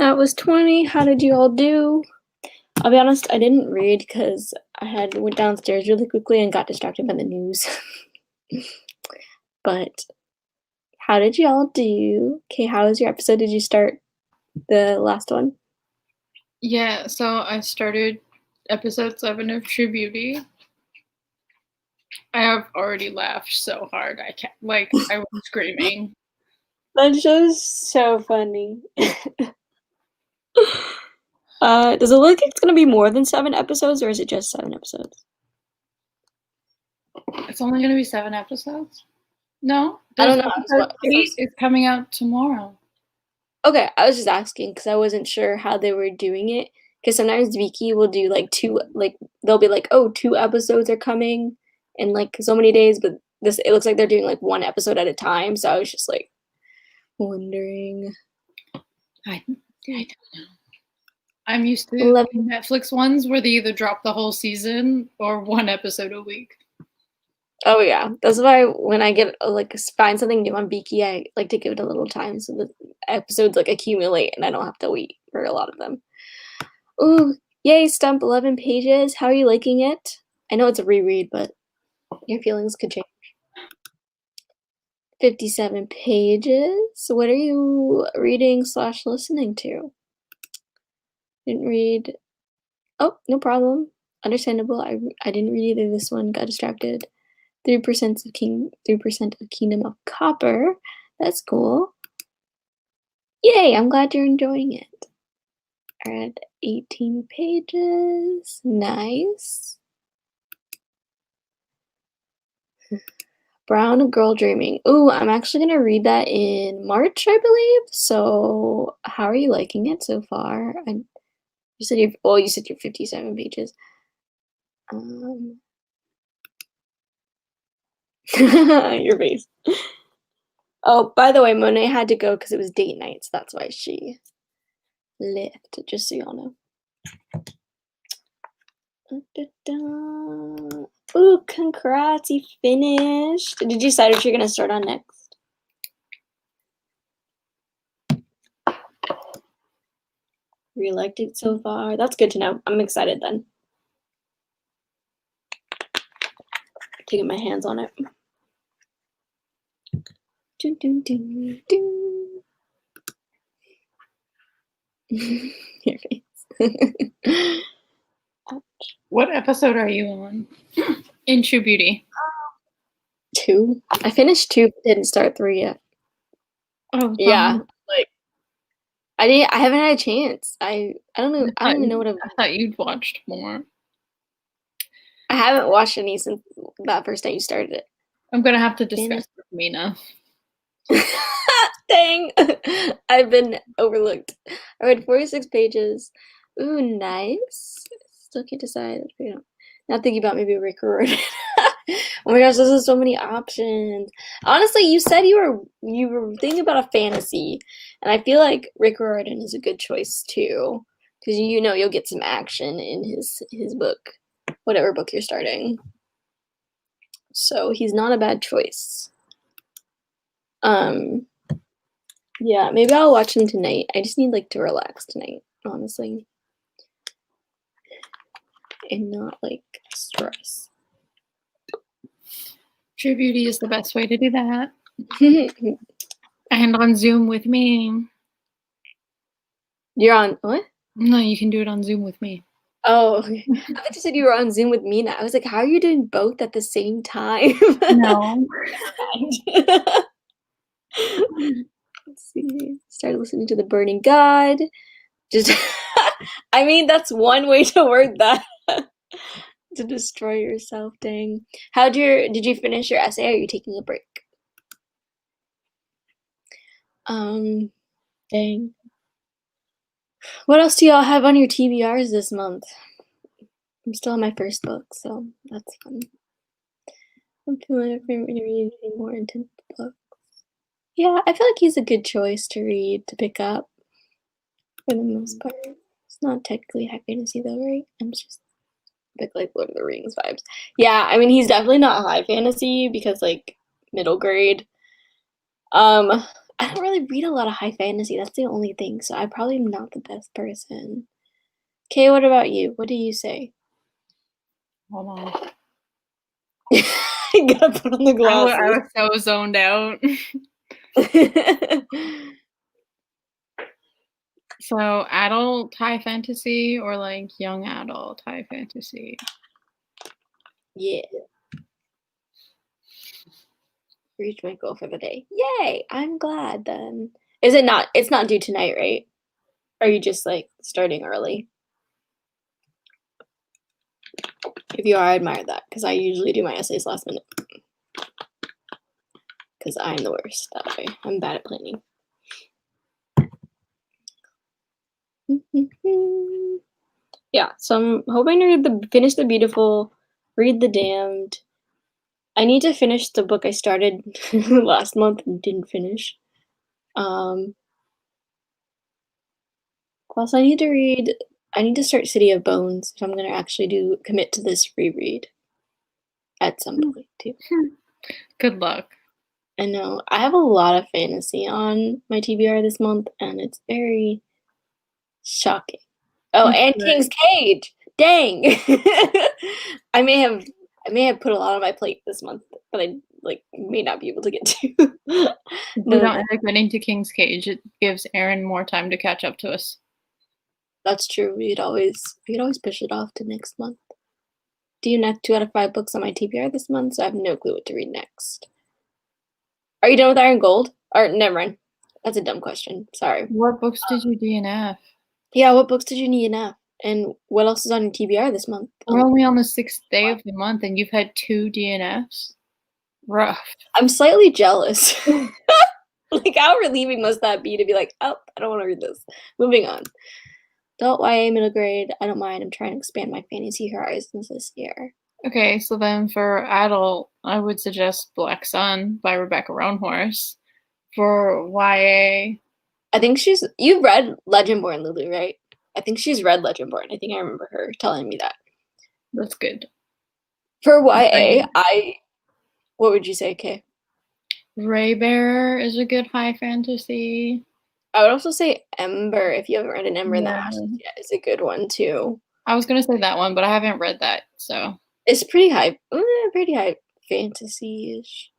That was 20. How did you all do? I'll be honest, I didn't read because I went downstairs really quickly and got distracted by the news. But how did you all do? Okay, how was your episode? Did you start the last one? Yeah, so I started episode 7 of True Beauty. I have already laughed so hard. I can't, I was screaming. That show's so funny. Does it look like it's gonna be more than 7 episodes, or is it just 7 episodes? It's only gonna be 7 episodes? No, I don't know. Episode 8 is coming out tomorrow. Okay, I was just asking because I wasn't sure how they were doing it. Because sometimes Viki will do like 2, like they'll be like, oh, 2 episodes are coming in like so many days, but it looks like they're doing like 1 episode at a time. So I was just like wondering. I don't know. I'm used to Netflix ones where they either drop the whole season or 1 episode a week. Oh yeah, that's why when I get find something new on Viki, I like to give it a little time so the episodes like accumulate and I don't have to wait for a lot of them. Ooh, yay, Stump 11 pages. How are you liking it? I know it's a reread, but your feelings could change. 57 pages. What are you reading / listening to? Didn't read. Oh, no problem. Understandable. I didn't read either this one. Got distracted. 3% of Kingdom of Copper. That's cool. Yay, I'm glad you're enjoying it. I read 18 pages. Nice. Brown Girl Dreaming. Ooh, I'm actually gonna read that in March, I believe. So how are you liking it so far? You said you're 57 pages. Your face. Oh, by the way, Monet had to go because it was date night, so that's why she left, just so y'all know. Ooh, congrats, you finished. Did you decide what you're gonna start on next? You liked it so far? That's good to know. I'm excited then. Taking my hands on it. Dun, dun, dun, dun. Your face. What episode are you on in True Beauty? 2. I finished 2, but didn't start 3 yet. Oh yeah, I haven't had a chance. I don't know. I don't even know what I thought you'd watched more. I haven't watched any since that first night you started it. I'm gonna have to discuss with Mina. Dang, I've been overlooked. I read 46 pages. Ooh, nice. Still can't decide. Not thinking about maybe Rick or oh my gosh, this is so many options. Honestly, you said you were thinking about a fantasy, and I feel like Rick Riordan is a good choice too, because you'll get some action in his book, whatever book you're starting. So he's not a bad choice. Yeah, maybe I'll watch him tonight. I just need to relax tonight, honestly, and not stress. True Beauty is the best way to do that. And on Zoom with me. You're on what? No, you can do it on Zoom with me. Oh, I thought you said you were on Zoom with Mina. I was like, how are you doing both at the same time? No. Let's see. Started listening to The Burning God. Just, I mean, that's one way to word that. To destroy yourself, dang. Did you finish your essay, or are you taking a break? Dang. What else do y'all have on your TBRs this month? I'm still on my first book, so that's fun. I'm feeling like I'm reading more intense books. Yeah, I feel like he's a good choice to read, to pick up, for the most part. It's not technically high fantasy though, right? I'm just like Lord of the Rings vibes. Yeah, I mean, he's definitely not high fantasy because middle grade. I I don't really read a lot of high fantasy. That's the only thing. So I probably am not the best person. Okay, what about you? What do you say? Hold on. I gotta put on the I glasses. was so zoned out. So adult high fantasy or like young adult high fantasy? Yeah. Reached my goal for the day. Yay! I'm glad then. Is it not? It's not due tonight, right? Or are you just like starting early? If you are, I admire that because I usually do my essays last minute. Because I'm the worst that way. I'm bad at planning. Yeah, so I'm hoping to finish The Beautiful, read The Damned. I need to finish the book I started last month and didn't finish. Plus, I need to start City of Bones if I'm going to actually commit to this reread at some point, too. Good luck. I know. I have a lot of fantasy on my TBR this month, and it's very shocking. Oh, and King's Cage! Dang! I may have put a lot on my plate this month, but I may not be able to get to. If we don't end up getting to King's Cage, it gives Aaron more time to catch up to us. That's true. We could always push it off to next month. Do you next 2 out of 5 books on my TBR this month? So I have no clue what to read next. Are you done with Iron Gold? Or never mind. That's a dumb question. Sorry. What books did you DNF? Yeah, what books did you DNF? And what else is on your TBR this month? We're only on the 6th day of the month, and you've had 2 DNFs? Rough. I'm slightly jealous. Like, how relieving must that be to be like, oh, I don't want to read this. Moving on. Adult YA middle grade. I don't mind. I'm trying to expand my fantasy horizons this year. Okay, so then for adult, I would suggest Black Sun by Rebecca Roanhorse. For YA, I think you've read Legendborn, Lulu, right? I think she's read Legendborn. I think I remember her telling me that. That's good. For YA, what would you say, Kay? Raybearer is a good high fantasy. I would also say Ember. If you haven't read an Ember in the Ashes yet, is a good one too. I was gonna say that one, but I haven't read that, so it's pretty high fantasy-ish.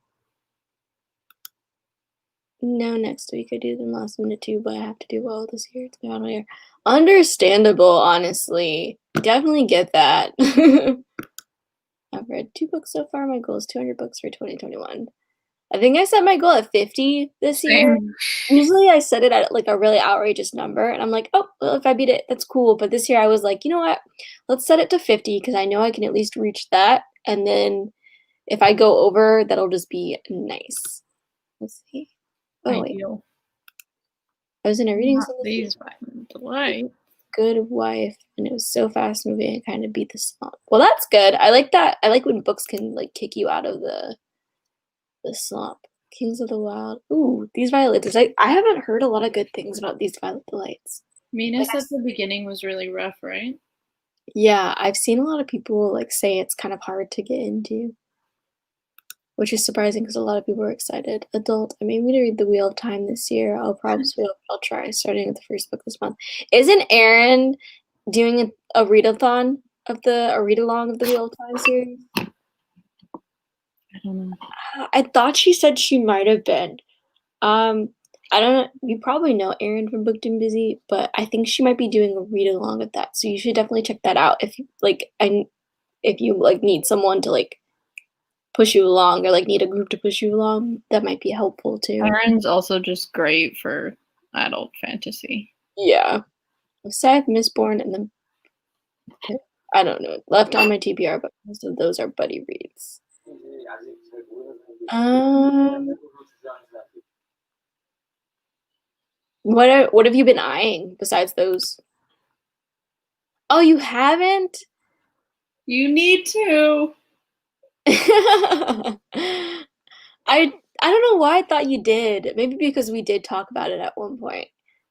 No, next week I do them last minute too, but I have to do well this year. It's my final year. Understandable, honestly. Definitely get that. I've read 2 books so far. My goal is 200 books for 2021. I think I set my goal at 50 this year. Usually I set it at like a really outrageous number, and I'm like, oh, well, if I beat it, that's cool. But this year I was like, you know what? Let's set it to 50 because I know I can at least reach that. And then if I go over, that'll just be nice. Let's see. Oh, wait. I was in a reading Delight. Good Wife, and it was so fast moving it kind of beat the slump. Well, that's good. I like that. I like when books can like kick you out of the slump. Kings of the Wild. Ooh, These Violet Delights. I haven't heard a lot of good things about These Violet Delights. Mina said the beginning was really rough, right? Yeah, I've seen a lot of people like say it's kind of hard to get into, which is surprising because a lot of people are excited. Adult, I made me to read The Wheel of Time this year. I'll try starting with the first book this month. Isn't Erin doing a read-along of the Wheel of Time series? I don't know. I thought she said she might have been. I don't know. You probably know Erin from Booked and Busy, but I think she might be doing a read along of that. So you should definitely check that out if you need someone to like push you along or like need a group to push you along. That might be helpful too. Erin's also just great for adult fantasy. Yeah. Seth, Mistborn, and then I don't know. Left on my TBR, but most of those are buddy reads. What have you been eyeing besides those? Oh, you haven't? You need to. I don't know why I thought you did. Maybe because we did talk about it at one point.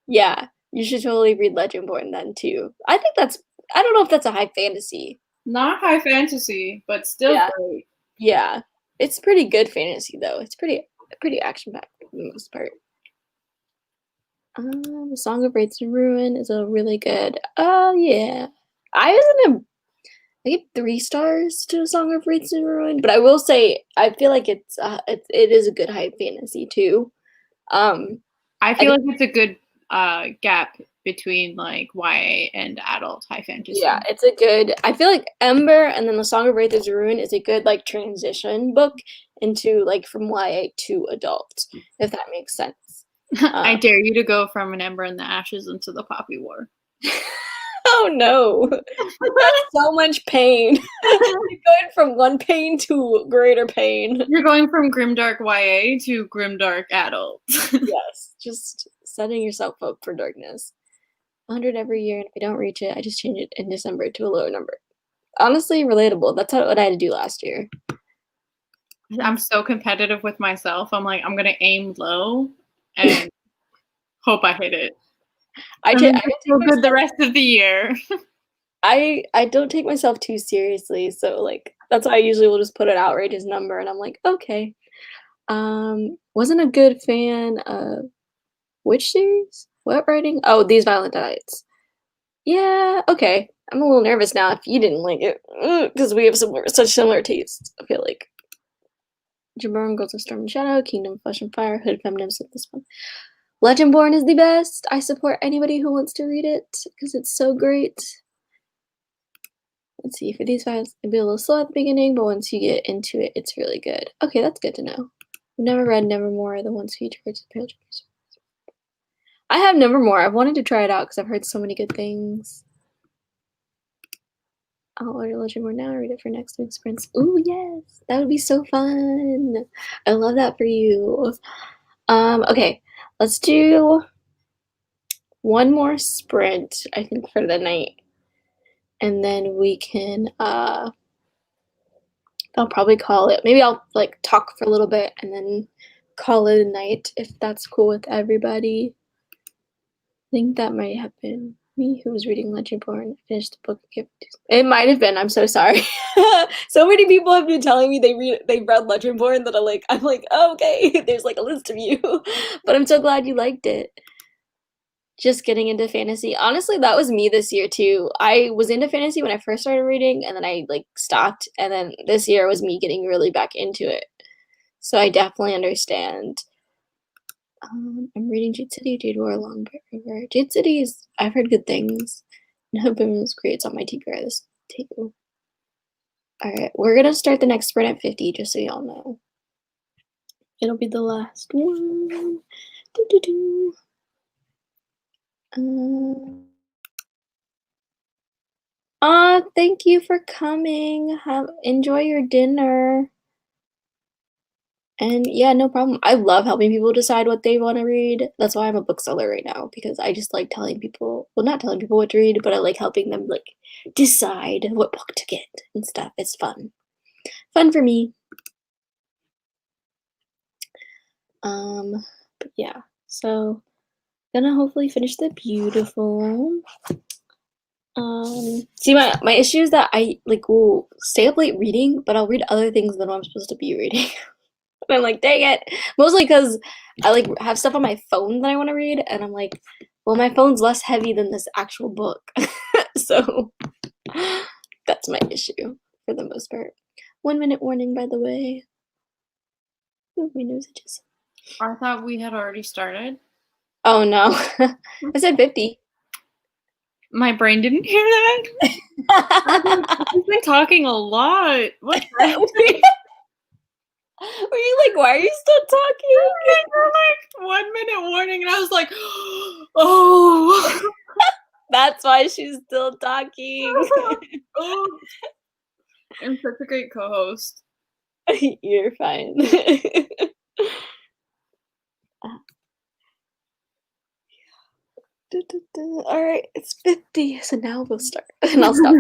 Yeah, you should totally read Legendborn then too. I don't know if that's a high fantasy. Not high fantasy, but still great. Yeah. It's pretty good fantasy though. It's pretty action packed for the most part. Song of Wraiths and Ruin is a really good. Oh yeah, I give 3 stars to Song of Wraiths and Ruin, but I will say I feel like it is a good high fantasy too. I feel like it's a good gap between like YA and adult high fantasy. Yeah, it's a good. I feel like Ember and then the Song of Wraiths and Ruin is a good like transition book into like from YA to adult, if that makes sense. I dare you to go from an Ember in the Ashes into the Poppy War. Oh no, that's so much pain. You're going from one pain to greater pain. You're going from grimdark YA to grimdark adult. Yes, just setting yourself up for darkness. 100 every year, and if I don't reach it, I just change it in December to a lower number. Honestly, relatable. That's what I had to do last year. I'm so competitive with myself. I'm like, I'm gonna aim low and hope I hit it. I feel good the rest of the year. I don't take myself too seriously, so like that's why I usually will just put an outrageous number, and I'm like, okay. Wasn't a good fan of which series? What writing? Oh, These Violent Nights. Yeah, okay. I'm a little nervous now if you didn't like it, because we have such similar tastes. I feel like. Jaburn, Girls of Storm and Shadow, Kingdom of Flesh and Fire, Hood Feminism. This one. Legendborn is the best. I support anybody who wants to read it because it's so great. Let's see, for these files, it'd be a little slow at the beginning, but once you get into it, it's really good. Okay, that's good to know. I've never read Nevermore, the ones featured the Pale Dreams. I have Nevermore. I've wanted to try it out because I've heard so many good things. I'll order Legendborn now and read it for next week's sprints. Ooh, yes, that would be so fun. I love that for you. Okay, let's do one more sprint, I think, for the night. And then we can I'll probably call it. Maybe I'll like talk for a little bit and then call it a night if that's cool with everybody. I think that might have been me who was reading Legendborn. Finished the book. It might have been. I'm so sorry. So many people have been telling me they've read Legendborn that I'm like, oh, okay. There's like a list of you, but I'm so glad you liked it. Just getting into fantasy. Honestly, that was me this year too. I was into fantasy when I first started reading, and then I like stopped, and then this year was me getting really back into it. So I definitely understand. I'm reading Jade City, Jade War, Long River. Jade City is, I've heard good things. And Hope is great. It's on my TBR this too. Alright, we're gonna start the next sprint at 50, just so y'all know. It'll be the last one. Doo-doo-doo. Thank you for coming. Enjoy your dinner. And yeah, no problem. I love helping people decide what they want to read. That's why I'm a bookseller right now, because I just like telling people, well, not telling people what to read, but I like helping them like decide what book to get and stuff. It's fun. Fun for me. But yeah. So gonna hopefully finish the beautiful. See, my issue is that I like will stay up late reading, but I'll read other things than what I'm supposed to be reading. And I'm like, dang it. Mostly because I like have stuff on my phone that I want to read, and I'm like, well, my phone's less heavy than this actual book. So that's my issue for the most part. 1 minute warning, by the way. Oh, my nose itches. I thought we had already started. Oh no. I said 50. My brain didn't hear that. I've been talking a lot. What? Were you like, why are you still talking? Like 1 minute warning, and I was like, oh. That's why she's still talking. Oh. I'm such a great co-host. You're fine. All right, it's 50, so now we'll start, and I'll stop.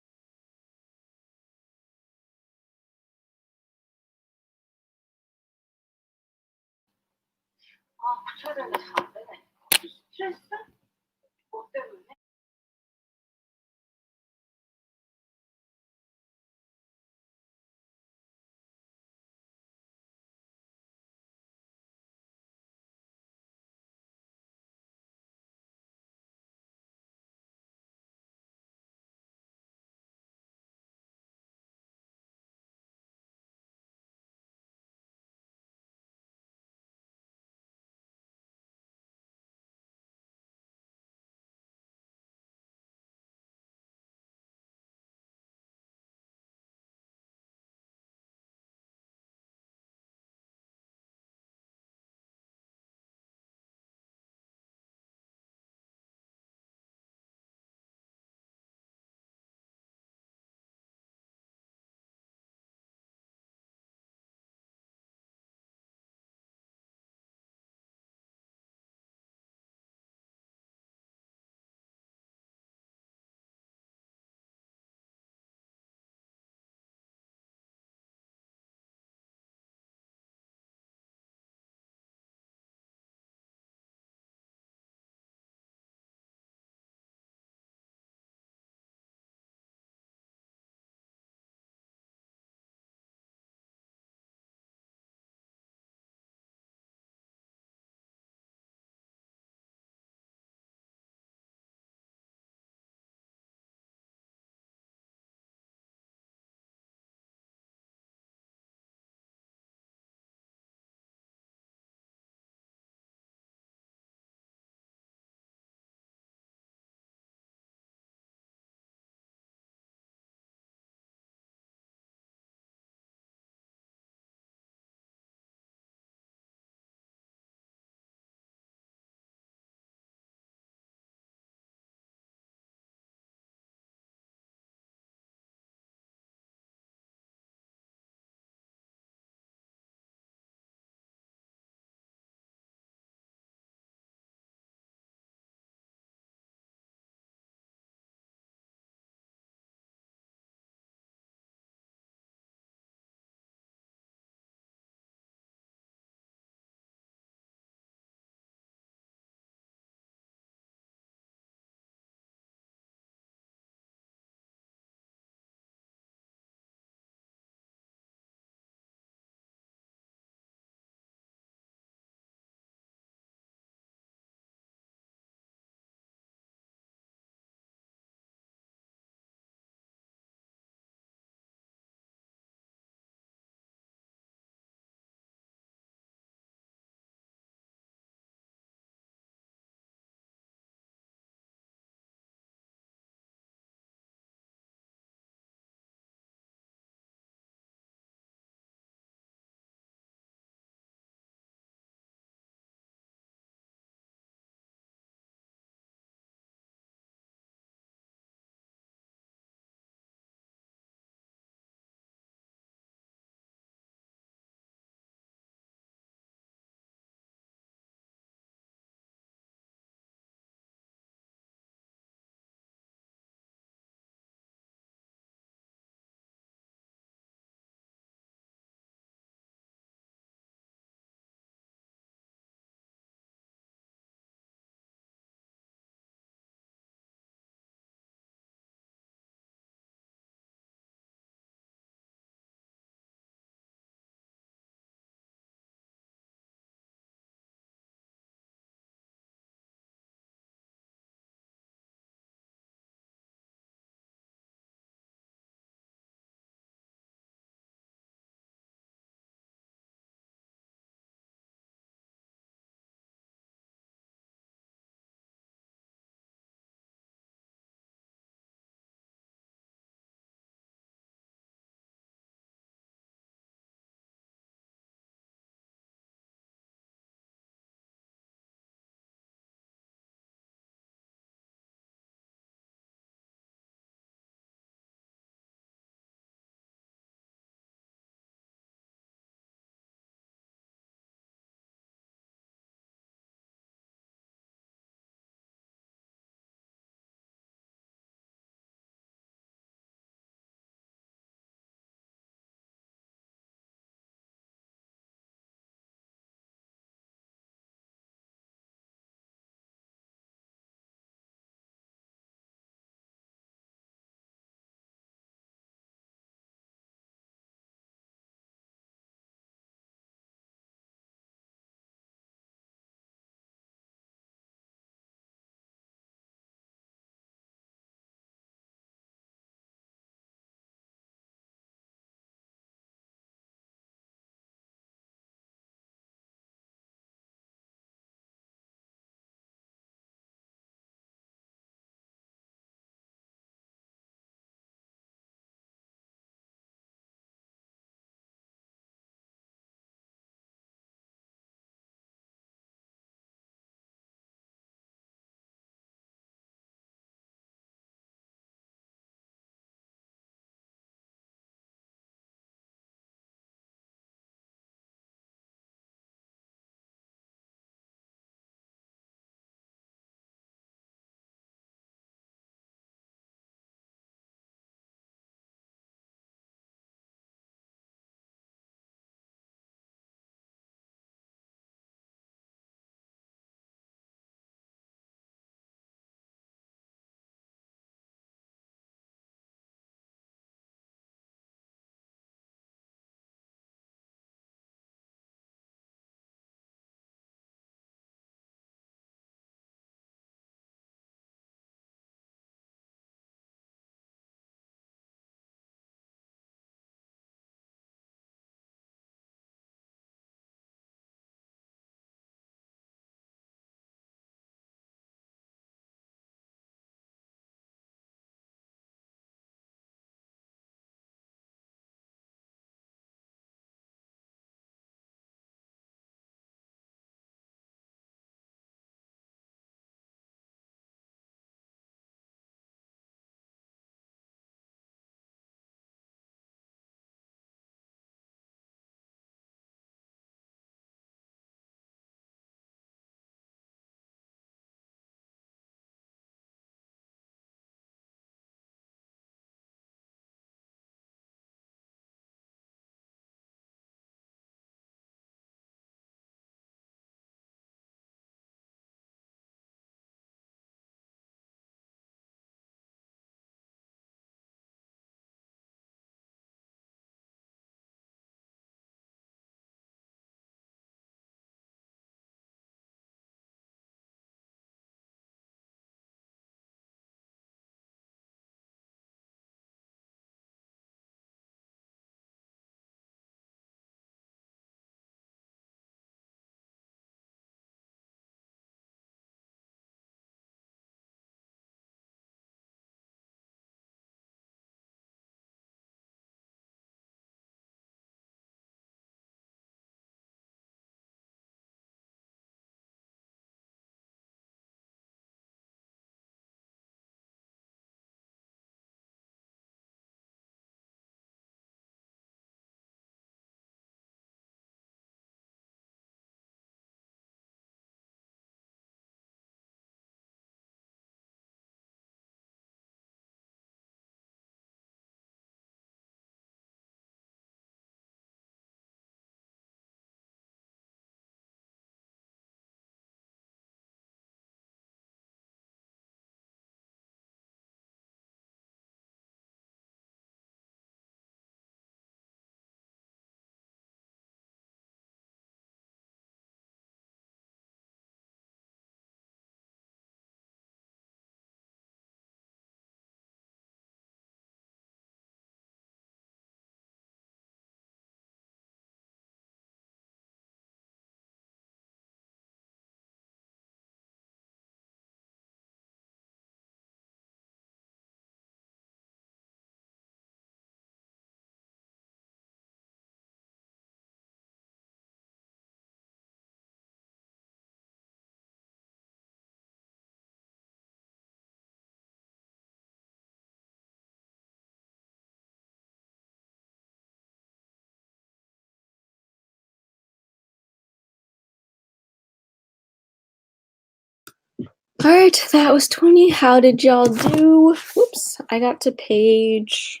All right, that was 20. How did y'all do? Whoops, I got to page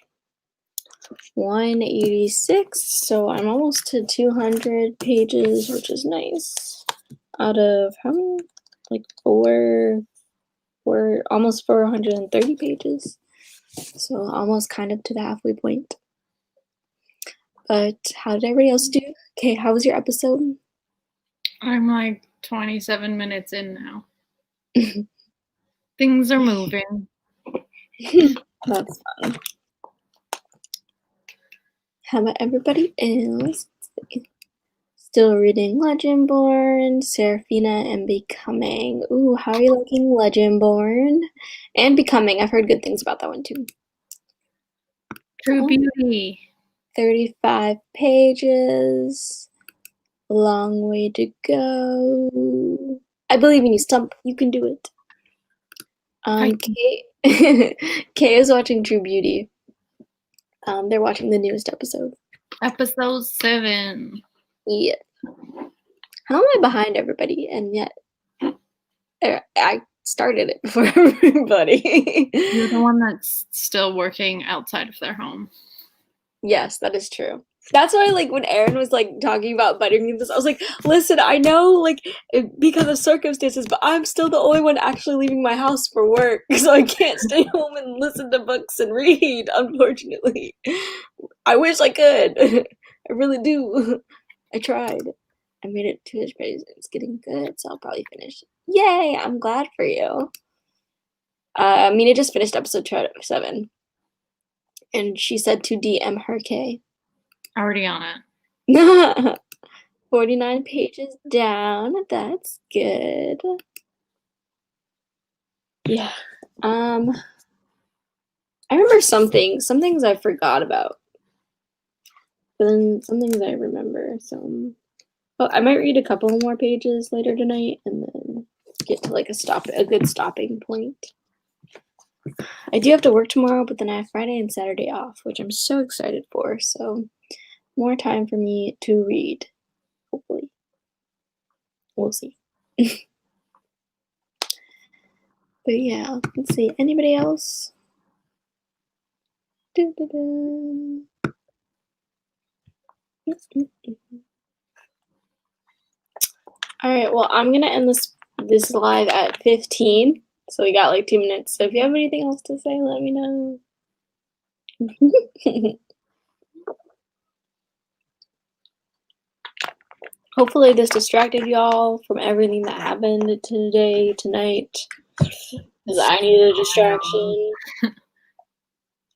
186, so I'm almost to 200 pages, which is nice. Out of how many? Like almost 430 pages. So almost kind of to the halfway point. But how did everybody else do? Okay, how was your episode? I'm like 27 minutes in now. Things are moving. That's fun. How about everybody else? Still reading Legendborn, Seraphina, and Becoming. Ooh, how are you liking Legendborn? And Becoming. I've heard good things about that one too. True Beauty. 35 pages. A long way to go. I believe in you, Stump. You can do it. Kay is watching True Beauty. They're watching the newest episode. Episode 7. Yeah. How am I behind everybody? And yet, I started it before everybody. You're the one that's still working outside of their home. Yes, that is true. That's why, like, when Aaron was, like, talking about buttering this, I was like, listen, I know, like, because of circumstances, but I'm still the only one actually leaving my house for work, so I can't stay home and listen to books and read, unfortunately. I wish I could. I really do. I tried. I made it 2 pages. It's getting good, so I'll probably finish. Yay! I'm glad for you. Mina just finished episode 7. And she said to DM her K. Already on it. 49 pages down. That's good. Yeah. I remember some things I forgot about. But then some things I remember. So I might read a couple more pages later tonight and then get to like a good stopping point. I do have to work tomorrow, but then I have Friday and Saturday off, which I'm so excited for. So more time for me to read, hopefully. We'll see. But yeah, let's see. Anybody else? All right, well, I'm gonna end this live at 15. So we got like 2 minutes. So if you have anything else to say, let me know. Hopefully this distracted y'all from everything that happened tonight. Because I needed a distraction.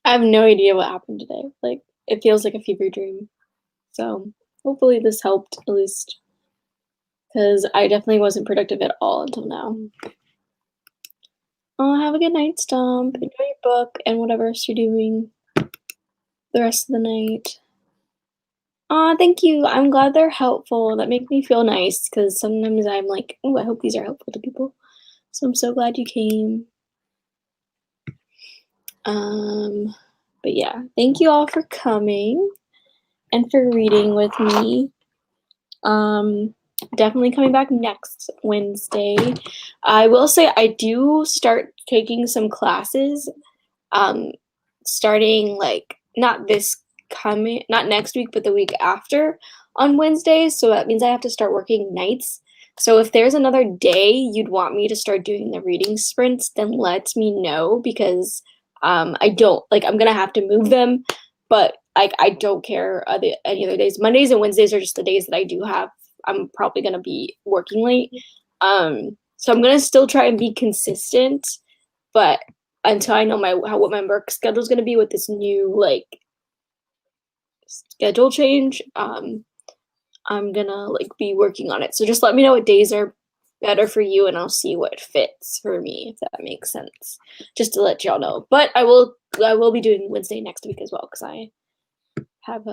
I have no idea what happened today. Like, it feels like a fever dream. So hopefully this helped at least. Because I definitely wasn't productive at all until now. Oh, have a good night, Stomp. Enjoy your book and whatever else you're doing the rest of the night. Aw, thank you. I'm glad they're helpful. That makes me feel nice because sometimes I'm like, oh, I hope these are helpful to people. So I'm so glad you came. But yeah, thank you all for coming and for reading with me. Definitely coming back next Wednesday. I will say I do start taking some classes, starting like not next week, but the week after on Wednesdays. So that means I have to start working nights. So if there's another day you'd want me to start doing the reading sprints, then let me know because I don't like I'm gonna have to move them, but I don't care any other days. Mondays and Wednesdays are just the days that I do have. I'm probably gonna be working late. So I'm gonna still try and be consistent, but until I know what my work schedule is gonna be with this new like schedule change, I'm gonna like be working on it. So just let me know what days are better for you and I'll see what fits for me, if that makes sense. Just to let y'all know. But I will be doing Wednesday next week as well because I have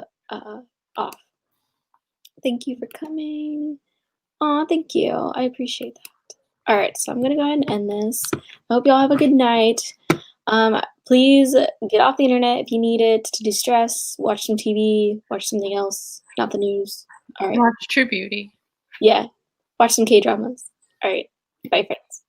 off. Thank you for coming. Aw, thank you. I appreciate that. All right, so I'm gonna go ahead and end this. I hope y'all have a good night. Please get off the internet if you need it to distress. Watch some TV. Watch something else, not the news. All right. Watch True Beauty. Yeah. Watch some K-dramas. All right. Bye, friends.